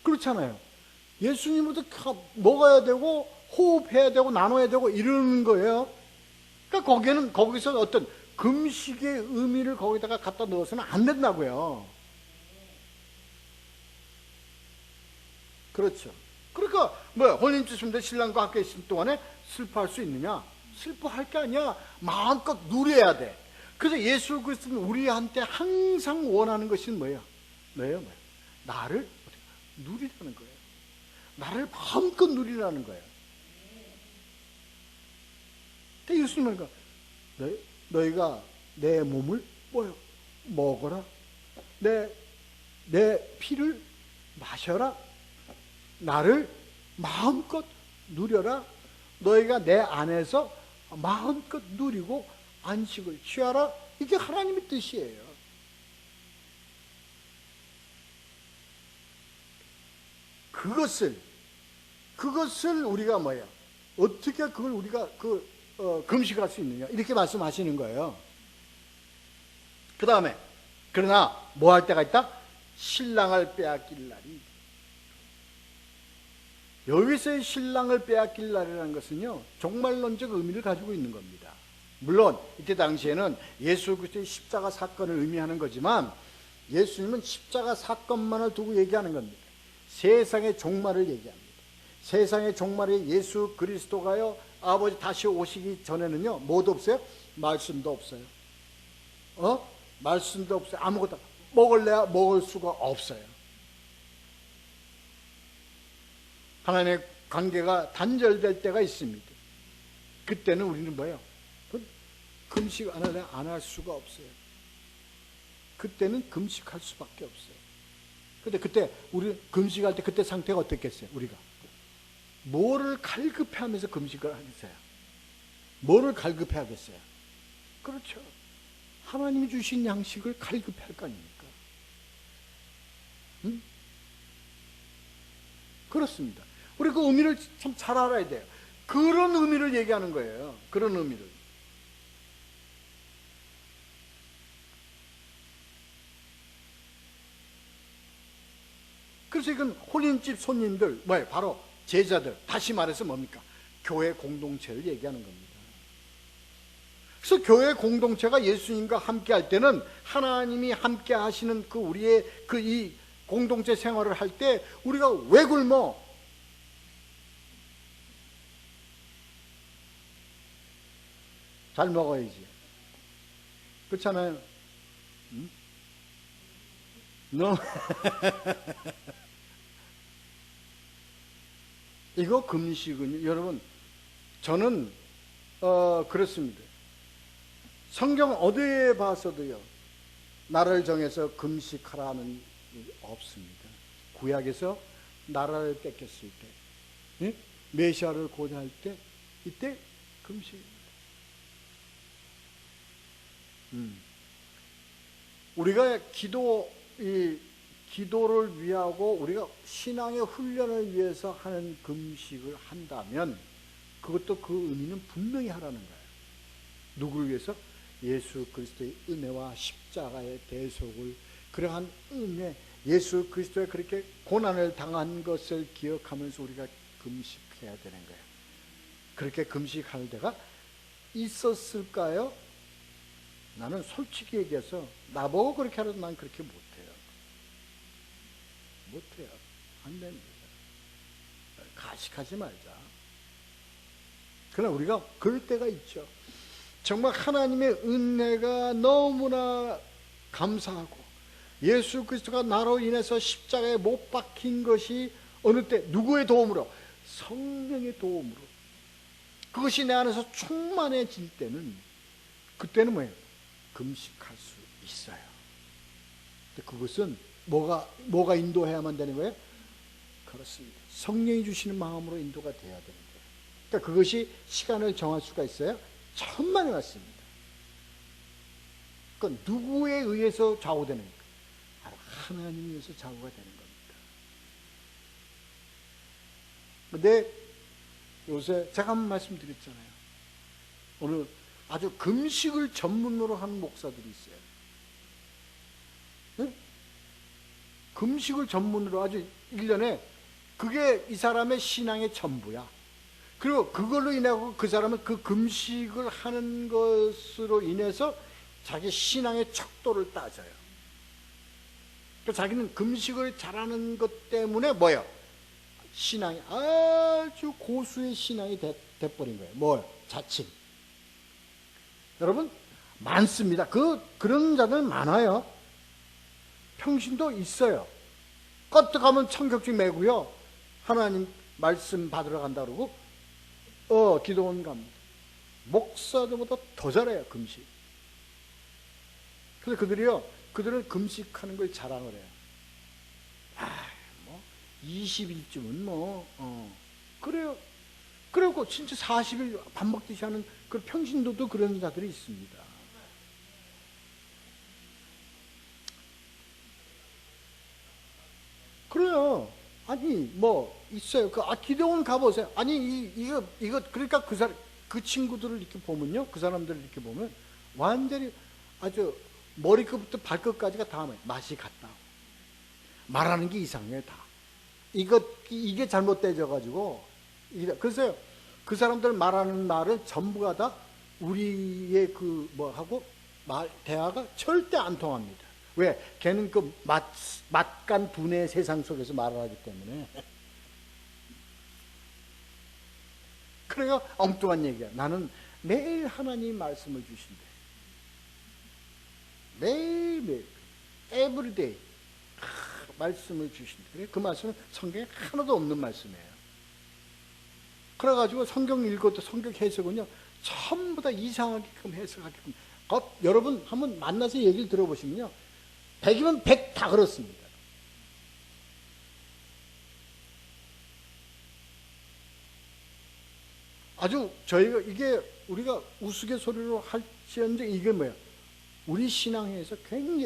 그렇잖아요. 예수님으로부터 먹어야 되고 호흡해야 되고 나눠야 되고 이러는 거예요. 그러니까 거기서 어떤 금식의 의미를 거기다가 갖다 넣어서는 안 된다고요. 그렇죠. 그러니까 혼인주신데 신랑과 함께 있을 동안에 슬퍼할 수 있느냐? 슬퍼할 게 아니야. 마음껏 누려야 돼. 그래서 예수 그리스도는 우리한테 항상 원하는 것이 뭐예요? 나를 누리라는 거예요. 나를 마음껏 누리라는 거예요. 근데 예수님은 너희가 내 몸을 먹어라. 내 피를 마셔라. 나를 마음껏 누려라. 너희가 내 안에서 마음껏 누리고 안식을 취하라. 이게 하나님의 뜻이에요. 그것을 우리가 뭐예요? 어떻게 그걸 우리가 금식할 수 있느냐? 이렇게 말씀하시는 거예요. 그 다음에, 그러나 뭐 할 때가 있다? 신랑을 빼앗길 날이. 여기서의 신랑을 빼앗길 날이라는 것은요, 종말론적 의미를 가지고 있는 겁니다. 물론 이때 당시에는 예수 그리스도의 십자가 사건을 의미하는 거지만, 예수님은 십자가 사건만을 두고 얘기하는 겁니다. 세상의 종말을 얘기합니다. 세상의 종말에 예수 그리스도가요, 아버지 다시 오시기 전에는요, 뭐도 없어요? 말씀도 없어요. 말씀도 없어요. 아무것도 먹을래야 먹을 수가 없어요. 하나님의 관계가 단절될 때가 있습니다. 그때는 우리는 뭐예요? 금식 안 할래? 안 할 수가 없어요. 그때는 금식할 수밖에 없어요. 근데 그때 우리 금식할 때 그때 상태가 어떻겠어요? 우리가 뭐를 갈급해 하면서 금식을 하겠어요? 뭐를 갈급해 하겠어요? 그렇죠. 하나님이 주신 양식을 갈급해 할 거 아닙니까? 응? 그렇습니다. 우리 그 의미를 참 잘 알아야 돼요. 그런 의미를 얘기하는 거예요. 그런 의미를. 그래서 이건 혼인집 손님들, 뭐예요? 바로 제자들, 다시 말해서 뭡니까? 교회 공동체를 얘기하는 겁니다. 그래서 교회 공동체가 예수님과 함께 할 때는 하나님이 함께 하시는 그 우리의 이 공동체 생활을 할 때 우리가 왜 굶어? 잘 먹어야지. 그렇잖아요. 응? 너 이거 금식은 여러분, 저는 그렇습니다. 성경 어디에 봐서도요, 나라를 정해서 금식하라는 일이 없습니다. 구약에서 나라를 뺏겼을 때, 예? 메시아를 고대할 때, 이때 금식입니다. 우리가 기도를 위하고 우리가 신앙의 훈련을 위해서 하는 금식을 한다면 그것도 그 의미는 분명히 하라는 거예요. 누구를 위해서? 예수 그리스도의 은혜와 십자가의 대속을, 그러한 은혜, 예수 그리스도의 그렇게 고난을 당한 것을 기억하면서 우리가 금식해야 되는 거예요. 그렇게 금식할 때가 있었을까요? 나는 솔직히 얘기해서 나보고 그렇게 하라도 난 그렇게 못해요. 안 됩니다. 가식하지 말자. 그러나 우리가 그럴 때가 있죠. 정말 하나님의 은혜가 너무나 감사하고 예수 그리스도가 나로 인해서 십자가에 못 박힌 것이 어느 때 누구의 도움으로? 성령의 도움으로. 그것이 내 안에서 충만해질 때는, 그때는 뭐예요? 금식할 수 있어요. 근데 그것은 뭐가 인도해야만 되는 거예요? 그렇습니다. 성령이 주시는 마음으로 인도가 돼야 되는 거예요. 그러니까 그것이 시간을 정할 수가 있어요? 천만에 맞습니다. 그건 누구에 의해서 좌우되는 겁니까? 바로 하나님에 의해서 좌우가 되는 겁니다. 근데 요새 제가 한번 말씀드렸잖아요. 오늘 아주 금식을 전문으로 하는 목사들이 있어요. 네? 금식을 전문으로 아주 1년에 그게 이 사람의 신앙의 전부야. 그리고 그걸로 인해 그 사람은 그 금식을 하는 것으로 인해서 자기 신앙의 척도를 따져요. 그러니까 자기는 금식을 잘하는 것 때문에 뭐예요? 신앙이 아주 고수의 신앙이 돼버린 거예요. 뭐예요? 자칭. 여러분, 많습니다. 그런 자들 많아요. 평신도 있어요. 껐떡하면 청격증 메고요, 하나님 말씀 받으러 간다 그러고 기도원 갑니다. 목사들보다 더 잘해요, 금식. 그래서 그들은 금식하는 걸 자랑을 해요. 20일쯤은 그래요. 그리고 진짜 40일 밥 먹듯이 하는 그 평신도도 그런 자들이 있습니다. 그래요. 아니 뭐 있어요. 기도원 가보세요. 아니 이거 그러니까 그 친구들을 이렇게 보면요, 그 사람들을 이렇게 보면 완전히 아주 머리끝부터 발끝까지가 다 맛이 같다. 말하는 게 이상해 다. 이게 잘못되져 가지고. 그래서 그 사람들 말하는 말은 전부가 다 우리의 그 뭐하고 대화가 절대 안 통합니다. 왜? 걔는 그 맛간 분의 세상 속에서 말을 하기 때문에. 그러니까 엉뚱한 얘기야. 나는 매일 하나님 말씀을 주신대. 매일매일 everyday 말씀을 주신대. 그 말씀은 성경에 하나도 없는 말씀이에요. 그래가지고 성경 읽어도 성경 해석은요 전부 다 이상하게끔 해석하게끔. 여러분 한번 만나서 얘기를 들어보시면요 100이면 100 다 그렇습니다. 아주 저희가 우리가 우스갯소리로 할지언정 이게 뭐야? 우리 신앙에서 굉장히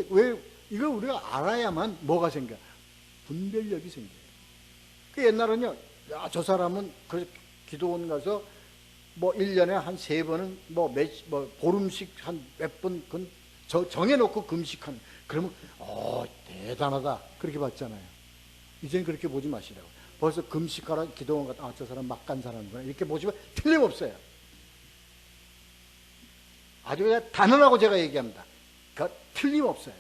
이걸 우리가 알아야만 뭐가 생겨? 분별력이 생겨요. 옛날은요, 저 사람은 그 기도원 가서 뭐 1년에 한 3번은 보름씩 한 몇 번 정해놓고 금식하는. 그러면 대단하다 그렇게 봤잖아요. 이제는 그렇게 보지 마시라고. 벌써 금식하라 기도원 가다 저 사람 막간 사람이구나 이렇게 보시면 틀림없어요. 아주 그냥 단언하고 제가 얘기합니다. 틀림없어요.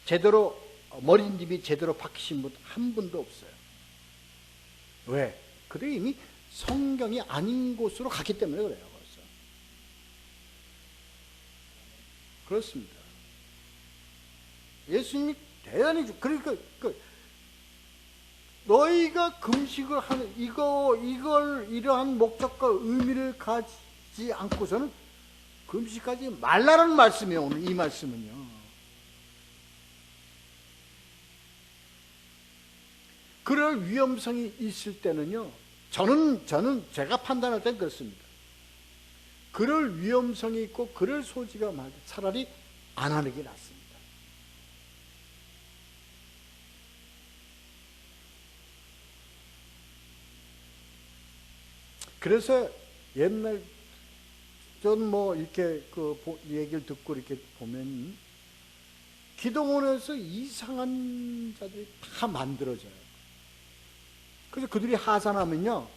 제대로 머리님이 제대로 박히신 분 한 분도 없어요. 왜? 그들이 이미 성경이 아닌 곳으로 갔기 때문에 그래요. 벌써. 그렇습니다. 예수님이 대단히 그러니까 너희가 금식을 하는 이걸 이러한 목적과 의미를 가지지 않고서는 금식하지 말라는 말씀이에요. 오늘 이 말씀은요. 그럴 위험성이 있을 때는요. 저는 제가 판단할 땐 그렇습니다. 그럴 위험성이 있고 그럴 소지가 많을 때 차라리 안 하는 게 낫습니다. 그래서 옛날 전 이렇게 얘기를 듣고 이렇게 보면 기도원에서 이상한 자들이 다 만들어져요. 그래서 그들이 하산하면요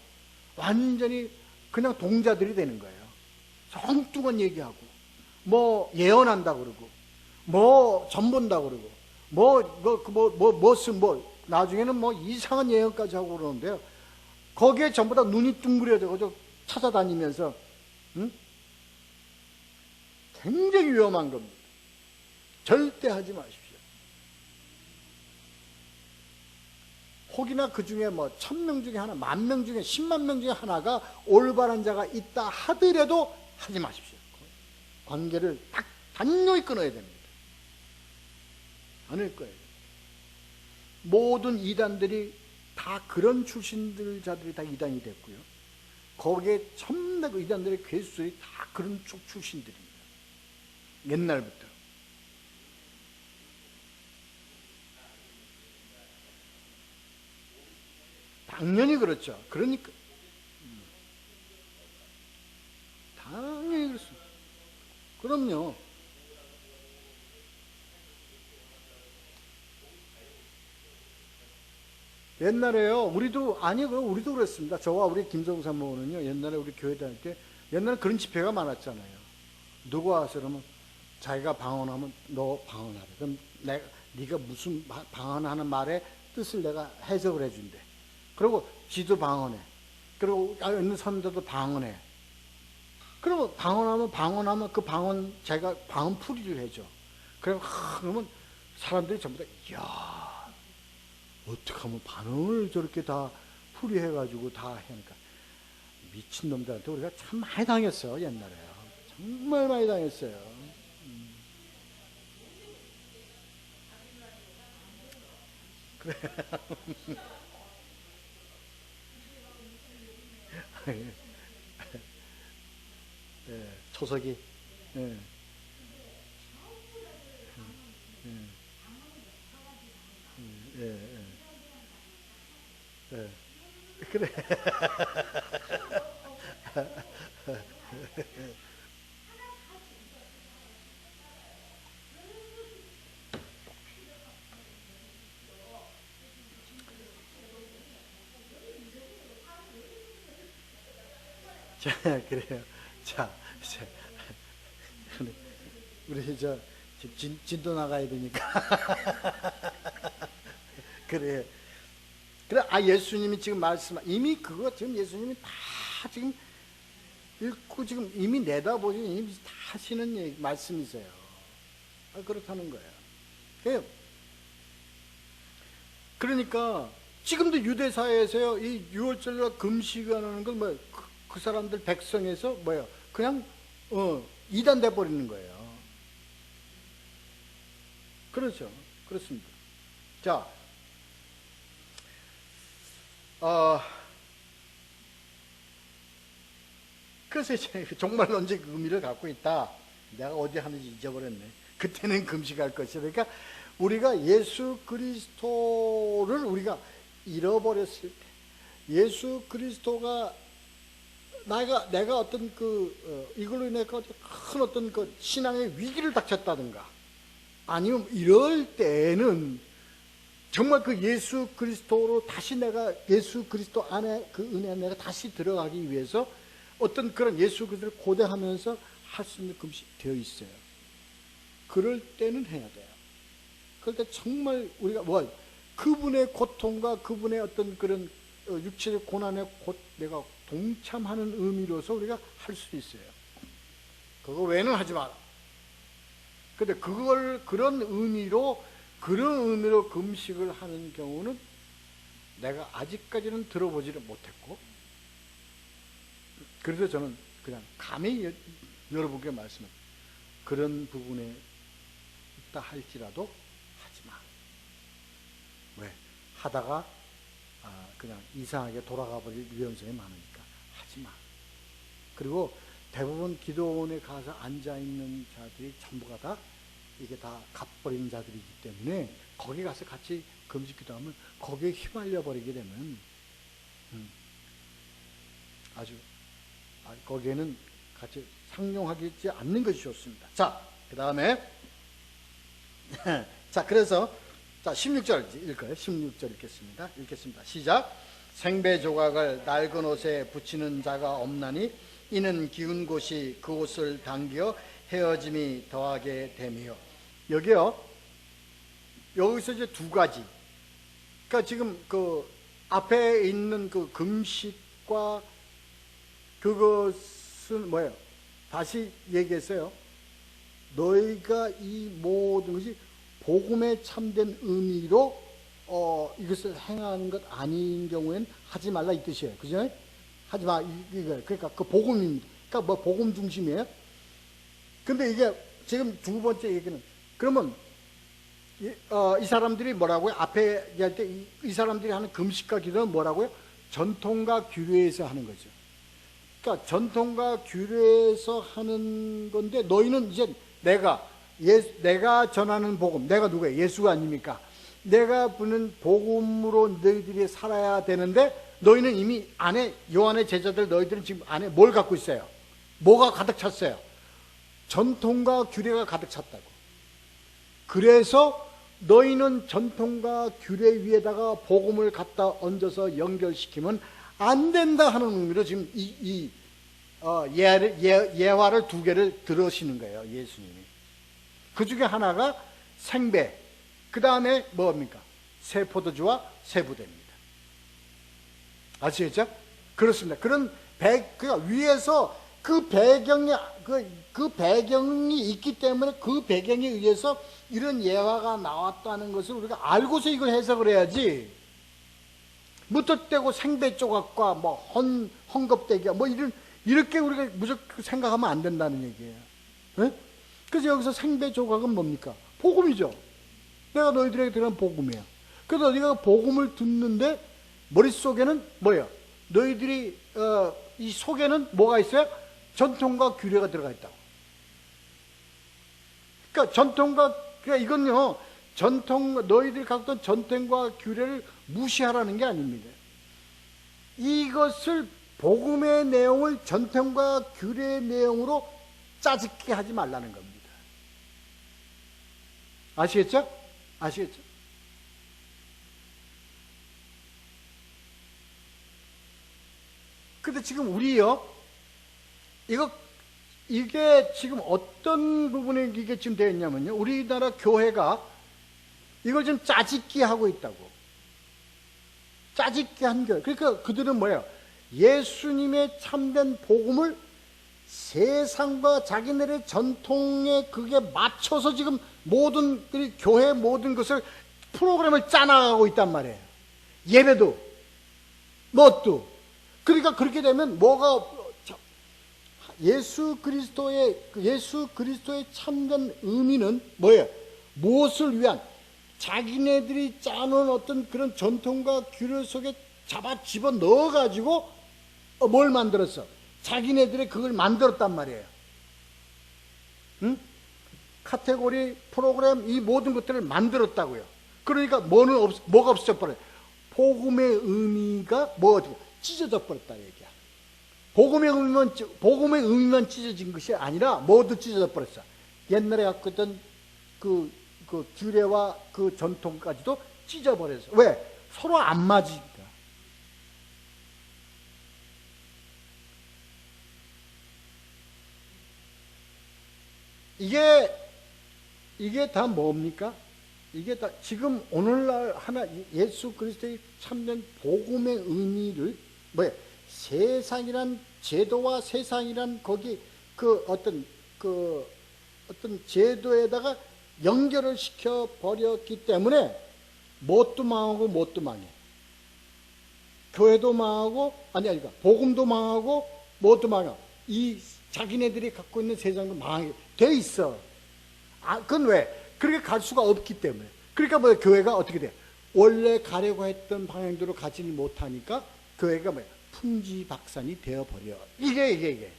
완전히 그냥 동자들이 되는 거예요. 엉뚱한 얘기하고 예언한다 그러고 전본다 그러고 나중에는 이상한 예언까지 하고 그러는데요. 거기에 전부 다 눈이 둥그려져서 찾아다니면서 굉장히 위험한 겁니다. 절대 하지 마십시오. 혹이나 그 중에 1000명 중에 하나, 10,000명 중에 10만 명 중에 하나가 올바른 자가 있다 하더라도 하지 마십시오. 관계를 딱 단호히 끊어야 됩니다. 않을 거예요. 모든 이단들이 다 그런 자들이 다 이단이 됐고요. 거기에 전부 다 이단들의 괴수들이 다 그런 쪽 출신들입니다. 옛날부터. 당연히 그렇죠. 그러니까 당연히 그렇습니다. 그럼요. 옛날에요. 우리도 그랬습니다. 저와 우리 김성우 사모는요. 옛날에 우리 교회 다닐 때 옛날에 그런 집회가 많았잖아요. 누구 와서 그러면 자기가 방언하면 너 방언하래. 그럼 네가 무슨 방언하는 말의 뜻을 내가 해석을 해준대. 그리고 지도 방언해. 그리고 있는 사람들도 방언해. 그리고 방언하면 그 자기가 방언 풀이를 해줘. 그러면 사람들이 전부 다 이야 어떻게 하면 반응을 저렇게 다 풀이해가지고 다 하니까 미친놈들한테 우리가 참 많이 당했어요. 옛날에요. 정말 많이 당했어요. 그래. 예, 초석이. 예. 예, 예. 예. 그래. 자, 그래요. 자, 이제 우리 지금 진도 나가야 되니까. 그래. 그래, 예수님이 지금 이미 그거 지금 예수님이 다 지금 읽고 지금 이미 내다보시고 이미 다 하시는 말씀이세요. 그렇다는 거예요. 그러니까 지금도 유대사회에서요, 이 유월절과 금식하는 걸 뭐, 그 사람들 백성에서 그냥, 이단돼 버리는 거예요. 그렇죠. 그렇습니다. 자, 그래서 이제 종말론적 의미를 갖고 있다. 내가 어디 하는지 잊어버렸네. 그때는 금식할 것이다. 그러니까 우리가 예수 그리스도를 우리가 잃어버렸을 때, 예수 그리스도가 내가 어떤 이걸로 인해 큰 어떤 신앙의 위기를 닥쳤다든가, 아니면 이럴 때에는 정말 그 예수 그리스도로 다시 내가 예수 그리스도 안에 그 은혜 안에 내가 다시 들어가기 위해서 어떤 그런 예수 그리스도를 고대하면서 할 수 있는 금식이 되어 있어요. 그럴 때는 해야 돼요. 그럴 때 정말 우리가 그분의 고통과 그분의 어떤 그런 육체적 고난에 내가 동참하는 의미로서 우리가 할 수 있어요. 그거 외에는 하지 마라. 근데 그런 의미로 금식을 하는 경우는 내가 아직까지는 들어보지를 못했고, 그래서 저는 그냥 감히 여러분께 말씀을, 그런 부분에 있다 할지라도 하지 마. 왜? 하다가 그냥 이상하게 돌아가 버릴 위험성이 많으니까 하지 마. 그리고 대부분 기도원에 가서 앉아있는 자들이 전부가 다 이게 다 갚버린 자들이기 때문에 거기 가서 같이 금식 기도하면 거기에 휘말려 버리게 되면 아주 거기에는 같이 상용하지 않는 것이 좋습니다. 자, 그 다음에 자, 그래서 16절 읽어요. 16절 읽겠습니다. 시작. 생배 조각을 낡은 옷에 붙이는 자가 없나니 이는 기운 곳이 그 옷을 당겨 헤어짐이 더하게 되며. 여기서 이제 두 가지. 그러니까 지금 그 앞에 있는 그 금식과 그것은 뭐예요? 다시 얘기했어요. 너희가 이 모든 것이 복음에 참된 의미로 이것을 행하는 것 아닌 경우에는 하지 말라 이 뜻이에요. 그죠? 하지 마. 그러니까 그 복음입니다. 그러니까 복음 중심이에요. 근데 이게 지금 두 번째 얘기는, 그러면 이 사람들이 뭐라고요? 앞에 얘기할 때 이 사람들이 하는 금식과 기도는 뭐라고요? 전통과 규례에서 하는 거죠. 그러니까 전통과 규례에서 하는 건데, 너희는 이제 내가 전하는 복음, 내가 누구예요? 예수가 아닙니까? 내가 부는 복음으로 너희들이 살아야 되는데, 너희는 이미 안에, 요한의 제자들 너희들은 지금 안에 뭘 갖고 있어요? 뭐가 가득 찼어요? 전통과 규례가 가득 찼다고. 그래서 너희는 전통과 규례 위에다가 복음을 갖다 얹어서 연결시키면 안 된다 하는 의미로 지금 예화를 두 개를 들으시는 거예요, 예수님이. 그 중에 하나가 생배, 그 다음에 뭡니까? 새 포도주와 새 부대입니다. 아시겠죠? 그렇습니다. 그러니까 위에서 그 배경이 있기 때문에 그 배경에 의해서 이런 예화가 나왔다는 것을 우리가 알고서 이걸 해석을 해야지, 무턱대고 생배 조각과 헝겊대기야 이렇게 우리가 무조건 생각하면 안 된다는 얘기예요. 네? 그래서 여기서 생배 조각은 뭡니까? 복음이죠. 내가 너희들에게 들은 복음이에요. 그래서 네가 복음을 듣는데 머릿속에는 뭐예요? 너희들이 이 속에는 뭐가 있어요? 전통과 규례가 들어가 있다고. 그러니까 이건요, 너희들이 갖던 전통과 규례를 무시하라는 게 아닙니다. 이것을 복음의 내용을 전통과 규례의 내용으로 짜집게 하지 말라는 겁니다. 아시겠죠? 아시겠죠? 근데 지금 우리요, 이게 지금 어떤 부분에 이게 지금 되어 있냐면요, 우리나라 교회가 이걸 좀 짜집기 하고 있다고. 짜집기 한 교회. 그러니까 그들은 뭐예요? 예수님의 참된 복음을 세상과 자기네들의 전통에 그게 맞춰서 지금 모든 교회 모든 것을 프로그램을 짜나가고 있단 말이에요. 예배도, 뭣도. 그러니까 그렇게 되면 예수 그리스도의 참된 의미는 뭐예요? 무엇을 위한? 자기네들이 짜놓은 어떤 그런 전통과 규례 속에 집어 넣어가지고 뭘 만들었어? 자기네들이 그걸 만들었단 말이에요. 응? 카테고리, 프로그램, 이 모든 것들을 만들었다고요. 그러니까 뭐가 없어져 버려요? 복음의 의미가 찢어져 버렸다 얘기야. 복음의 의미만 찢어진 것이 아니라 모두 찢어져 버렸어. 옛날에 갖고 있던 그 규례와 그 전통까지도 찢어버렸어. 왜? 서로 안 맞으니까. 이게 다 뭡니까? 이게 다 지금 오늘날 예수 그리스도의 참된 복음의 의미를 세상이란 제도와 세상이란 거기 어떤 제도에다가 연결을 시켜 버렸기 때문에 뭣도 망하고 뭣도 망해. 교회도 망하고 복음도 망하고 뭣도 망하고 이 자기네들이 갖고 있는 세상도 망하게 돼 있어. 그건 왜? 그렇게 갈 수가 없기 때문에. 그러니까 교회가 어떻게 돼? 원래 가려고 했던 방향대로 가지 못하니까 교회가 풍지박산이 되어버려. 이게.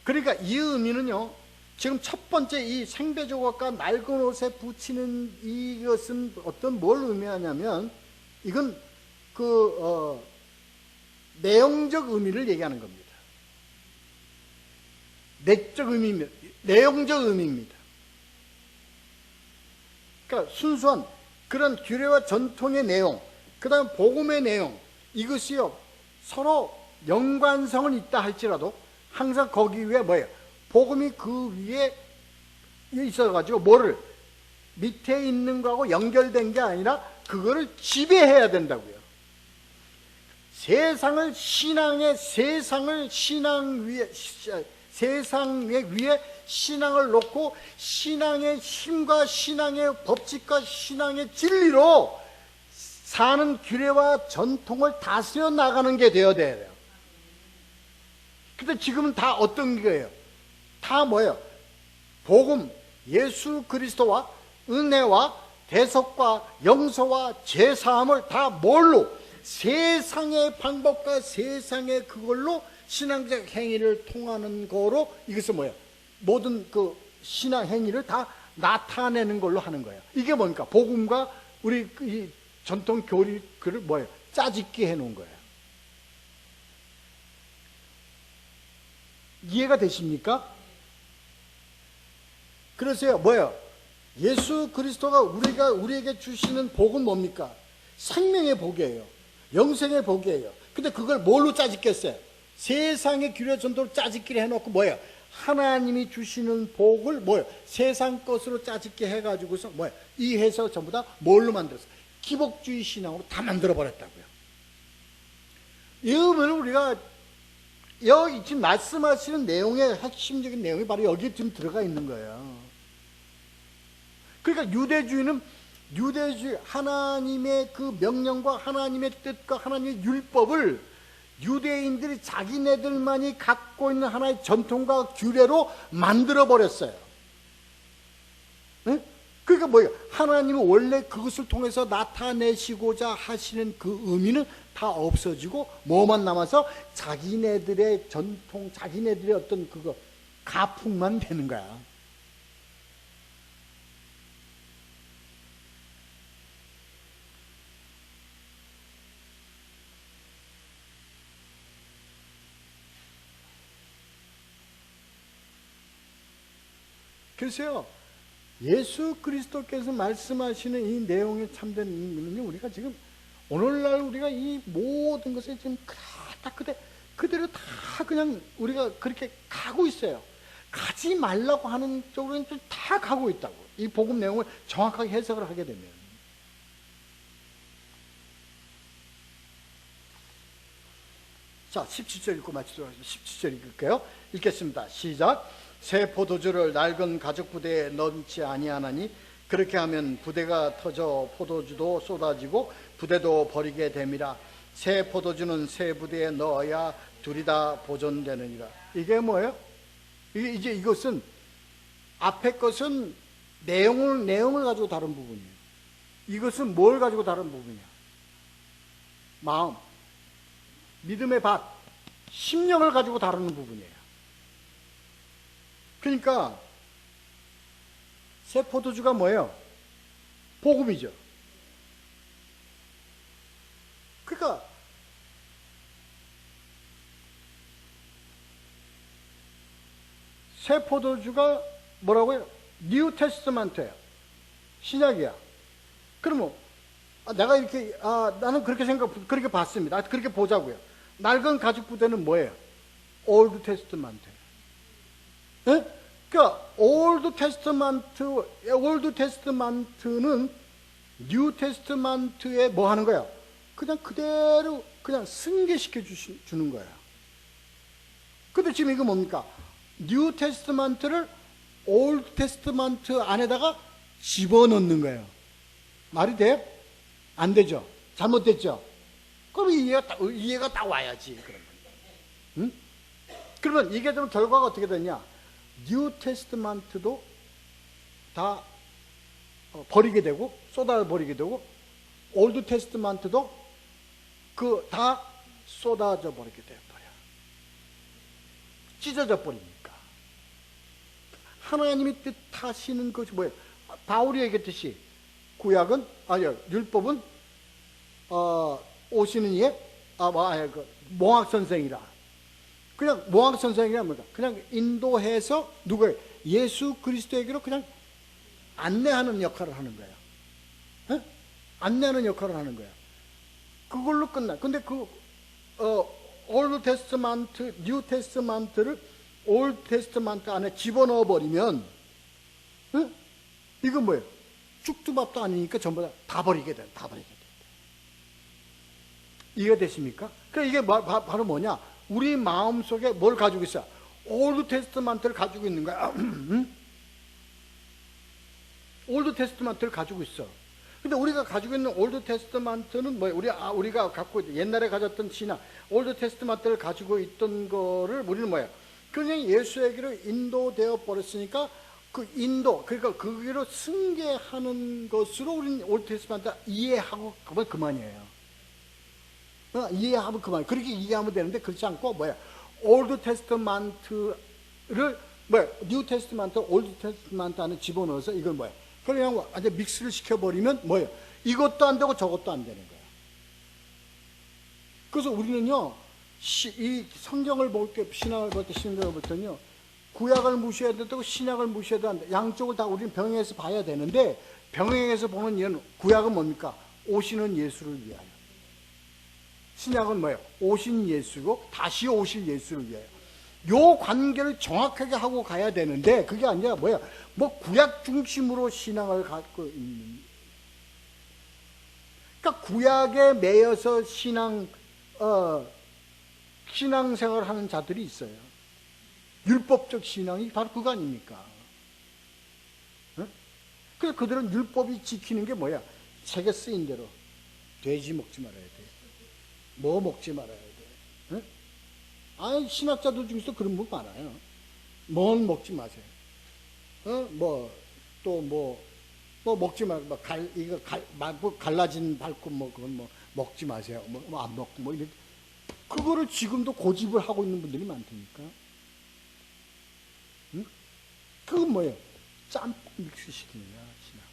그러니까 이 의미는요, 지금 첫 번째 이 생배조각과 낡은 옷에 붙이는 이것은 뭘 의미하냐면, 이건 내용적 의미를 얘기하는 겁니다. 내용적 의미입니다. 그러니까 순수한 그런 규례와 전통의 내용, 그 다음 복음의 내용, 이것이요, 서로 연관성은 있다 할지라도 항상 거기 위에 복음이 그 위에 있어가지고 밑에 있는 거하고 연결된 게 아니라 그거를 지배해야 된다고요. 세상 위에 신앙을 놓고 신앙의 힘과 신앙의 법칙과 신앙의 진리로 사는 규례와 전통을 다스려 나가는 게 되어야 돼요. 근데 지금은 다 어떤 거예요? 다 복음, 예수 그리스도와 은혜와 대속과 용서와 제사함을 다 세상의 방법과 세상의 그걸로 신앙적 행위를 통하는 거로 이것은 모든 신앙 행위를 다 나타내는 걸로 하는 거예요. 이게 뭡니까? 복음과 우리 이 전통 교리를 짜집기 해놓은 거예요. 이해가 되십니까? 그래서요, 예수 그리스도가 우리에게 주시는 복은 뭡니까? 생명의 복이에요. 영생의 복이에요. 근데 그걸 뭘로 짜집겠어요? 세상의 규례 전통을 짜집기를 해놓고 하나님이 주시는 복을 세상 것으로 짜집게 해가지고서 이 해서 전부 다 뭘로 만들었어요? 기복주의 신앙으로 다 만들어버렸다고요. 이러면 우리가 여기 지금 말씀하시는 내용의 핵심적인 내용이 바로 여기에 지금 들어가 있는 거예요. 그러니까 유대주의 하나님의 그 명령과 하나님의 뜻과 하나님의 율법을 유대인들이 자기네들만이 갖고 있는 하나의 전통과 규례로 만들어 버렸어요. 네? 그러니까 하나님은 원래 그것을 통해서 나타내시고자 하시는 그 의미는 다 없어지고 뭐만 남아서 자기네들의 전통, 자기네들의 어떤 가풍만 되는 거야. 그래서요, 예수 그리스도께서 말씀하시는 이 내용에 참된 의미는요, 우리가 지금 오늘날 우리가 이 모든 것을 지금 다 그대로 다 그냥 우리가 그렇게 가고 있어요. 가지 말라고 하는 쪽으로는 다 가고 있다고. 이 복음 내용을 정확하게 해석을 하게 되면. 자, 17절 읽고 마치도록 하겠습니다. 17절 읽을게요. 읽겠습니다. 시작. 새 포도주를 낡은 가죽 부대에 넣지 아니하나니 그렇게 하면 부대가 터져 포도주도 쏟아지고 부대도 버리게 됨이라. 새 포도주는 새 부대에 넣어야 둘이 다 보존되느니라. 이게 뭐예요? 이제 이것은 앞에 것은 내용을 가지고 다른 부분이에요. 이것은 뭘 가지고 다른 부분이야? 마음, 믿음의 밭, 심령을 가지고 다루는 부분이에요. 그러니까 새 포도주가 뭐예요? 복음이죠. 그러니까 새 포도주가 뭐라고요? 뉴 테스트먼트예요. 신약이야. 그러면 내가 이렇게 나는 그렇게 봤습니다. 그렇게 보자고요. 낡은 가죽 부대는 뭐예요? 올드 테스트먼트예요. 네? 그러니까 올드 테스트먼트는 뉴 테스트먼트에 뭐 하는 거야? 그냥 그대로 그냥 승계시켜 주는 거예요. 근데 지금 이거 뭡니까? 뉴 테스트먼트를 올드 테스트먼트 안에다가 집어넣는 거예요. 말이 돼요? 안 되죠? 잘못됐죠? 그럼 이해가 딱 와야지. 그러면. 응? 그러면 이게 좀 결과가 어떻게 되냐? 뉴 테스트먼트도 다 버리게 되고 쏟아 버리게 되고 올드 테스트먼트도 다 쏟아져 버리게 돼 버려. 찢어져 버리니까. 하나님이 뜻하시는 것이 뭐예요? 바울이 얘기했듯이 율법은 오시는 이에 몽학 선생이라. 그냥 몽학 선생이란 뭐야? 그냥 인도해서 누구예요? 예수 그리스도에게로 그냥 안내하는 역할을 하는 거예요. 에? 안내하는 역할을 하는 거예요. 그걸로 끝나. 근데 올드 테스트먼트, 뉴 테스트먼트를 올드 테스트먼트 안에 집어넣어 버리면, 이건 뭐예요? 죽도 밥도 아니니까 전부 다 버리게 돼. 다 버리게 돼. 이해가 되십니까? 그러니까 이게 바로 뭐냐? 우리 마음 속에 뭘 가지고 있어요? 올드 테스트먼트를 가지고 있는 거야. 올드 테스트먼트를 가지고 있어. 근데 우리가 가지고 있는 올드 테스트먼트는 뭐예요? 우리가 갖고 옛날에 가졌던 신앙, 올드 테스트먼트를 가지고 있던 거를 우리는 뭐예요? 그냥 예수에게로 인도되어 버렸으니까 그러니까 거기로 승계하는 것으로 우리는 올드 테스트먼트 이해하고 그만 그만이에요. 이해하면 그만. 그렇게 이해하면 되는데 그렇지 않고 올드 테스트먼트를 뉴 테스트먼트, 올드 테스트먼트 안에 집어넣어서 이건 그냥 완전 믹스를 시켜버리면 이것도 안 되고 저것도 안 되는 거예요. 그래서 우리는요, 이 성경을 볼 때, 신앙을 볼 때, 신앙을 볼 때는요, 구약을 무시해야 되고 신약을 무시해도 안 돼. 양쪽을 다 우리는 병행해서 봐야 되는데, 병행해서 보는 이유는 구약은 뭡니까? 오시는 예수를 위하여. 신약은 뭐예요? 오신 예수고 다시 오실 예수를 위하여. 요 관계를 정확하게 하고 가야 되는데 그게 아니라 구약 중심으로 신앙을 갖고 있는. 그러니까 구약에 매여서 신앙생활을 하는 자들이 있어요. 율법적 신앙이 바로 그거 아닙니까? 그래서 그들은 율법이 지키는 게 뭐야? 책에 쓰인 대로 돼지 먹지 말아야 돼. 뭐 먹지 말아야 돼. 신학자들 중에서 그런 분 많아요. 뭔 먹지 마세요. 먹지 말고, 갈라진 발굽 그건 먹지 마세요. 안 먹고 이렇게. 그거를 지금도 고집을 하고 있는 분들이 많다니까. 응? 그건 뭐예요? 짬뽕 믹스 시키는 거야, 신앙.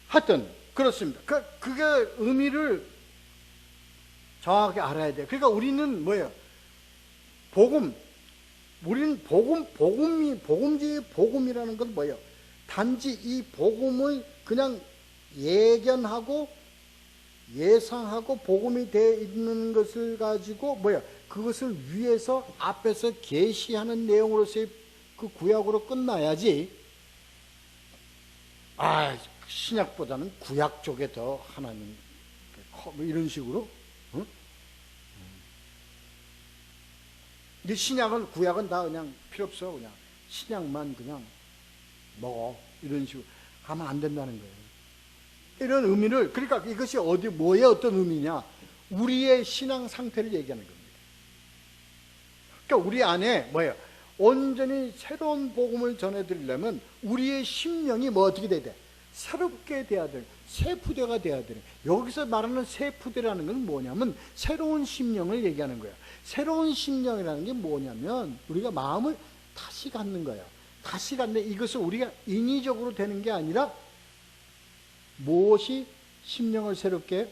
하여튼, 그렇습니다. 그게 의미를 정확하게 알아야 돼요. 그러니까 우리는 복음, 우리는 복음지의 복음이라는 건 뭐예요? 단지 이 복음을 그냥 예견하고 예상하고 복음이 되어 있는 것을 가지고 뭐야? 그것을 위해서 앞에서 계시하는 내용으로서의 그 구약으로 끝나야지. 신약보다는 구약 쪽에 더 하나님 뭐 이런 식으로. 응? 이 신약은 구약은 다 그냥 필요 없어. 그냥 신약만 그냥 먹어. 이런 식으로 하면 안 된다는 거예요. 이런 의미를, 그러니까 이것이 뭐의 어떤 의미냐? 우리의 신앙 상태를 얘기하는 겁니다. 그러니까 우리 안에 뭐예요? 온전히 새로운 복음을 전해드리려면 우리의 심령이 뭐 어떻게 돼야 돼? 새롭게 돼야 돼. 새 푸대가 돼야 돼. 여기서 말하는 새 푸대라는 건 뭐냐면 새로운 심령을 얘기하는 거예요. 새로운 심령이라는 게 뭐냐면 우리가 마음을 다시 갖는 거예요. 다시 갖는, 이것을 우리가 인위적으로 되는 게 아니라 무엇이 심령을 새롭게?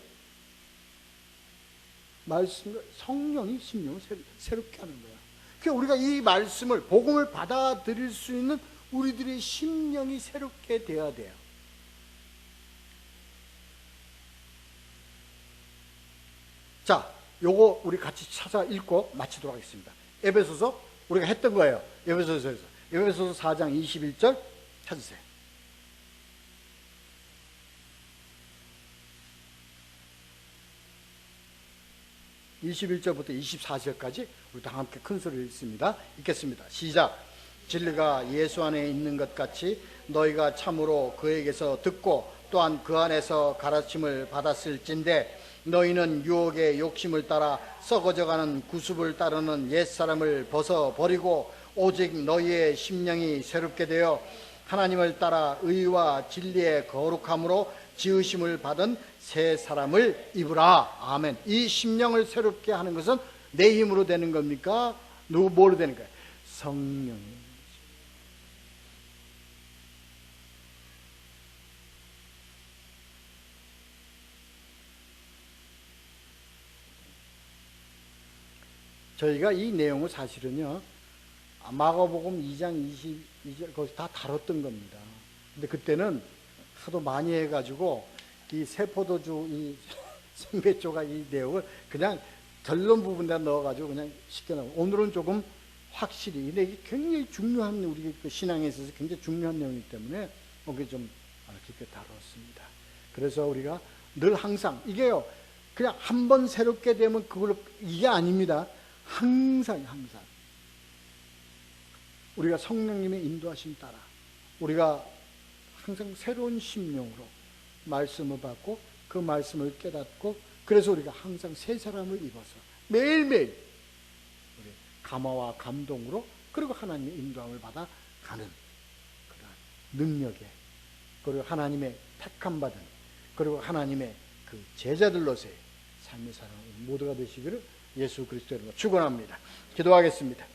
말씀, 성령이 심령을 새롭게 하는 거야. 그러니까 우리가 이 말씀을, 복음을 받아들일 수 있는 우리들의 심령이 새롭게 돼야 돼요. 자, 요거 우리 같이 찾아 읽고 마치도록 하겠습니다. 에베소서 우리가 했던 거예요. 에베소서 4장 21절 찾으세요. 21절부터 24절까지 우리 다 함께 큰 소리를 읽습니다. 읽겠습니다. 시작. 진리가 예수 안에 있는 것 같이 너희가 참으로 그에게서 듣고 또한 그 안에서 가르침을 받았을진데 너희는 유혹의 욕심을 따라 썩어져가는 구습을 따르는 옛사람을 벗어버리고 오직 너희의 심령이 새롭게 되어 하나님을 따라 의와 진리의 거룩함으로 지으심을 받은 새 사람을 입으라. 아멘. 이 심령을 새롭게 하는 것은 내 힘으로 되는 겁니까? 뭐로 되는 거예요? 성령. 저희가 이 내용을 사실은요, 마가복음 2장 22절 거기서 다 다뤘던 겁니다. 근데 그때는 하도 많이 해가지고 이 세포도주 이 생배조가 이 내용을 그냥 결론 부분에다 넣어가지고 그냥 쉽게 나오고, 오늘은 조금 확실히, 근데 이게 굉장히 중요한, 우리 그 신앙에 있어서 굉장히 중요한 내용이기 때문에 이게 좀 깊게 다뤘습니다. 그래서 우리가 늘 항상 이게요, 그냥 한 번 새롭게 되면 그걸로 이게 아닙니다. 항상 우리가 성령님의 인도하심 따라 우리가 항상 새로운 심령으로 말씀을 받고 그 말씀을 깨닫고, 그래서 우리가 항상 새 사람을 입어서 매일매일 우리 감화와 감동으로, 그리고 하나님의 인도함을 받아 가는 그런 능력에, 그리고 하나님의 택함받은, 그리고 하나님의 그 제자들로서의 삶의 사람 모두가 되시기를 예수 그리스도로 축원합니다. 기도하겠습니다.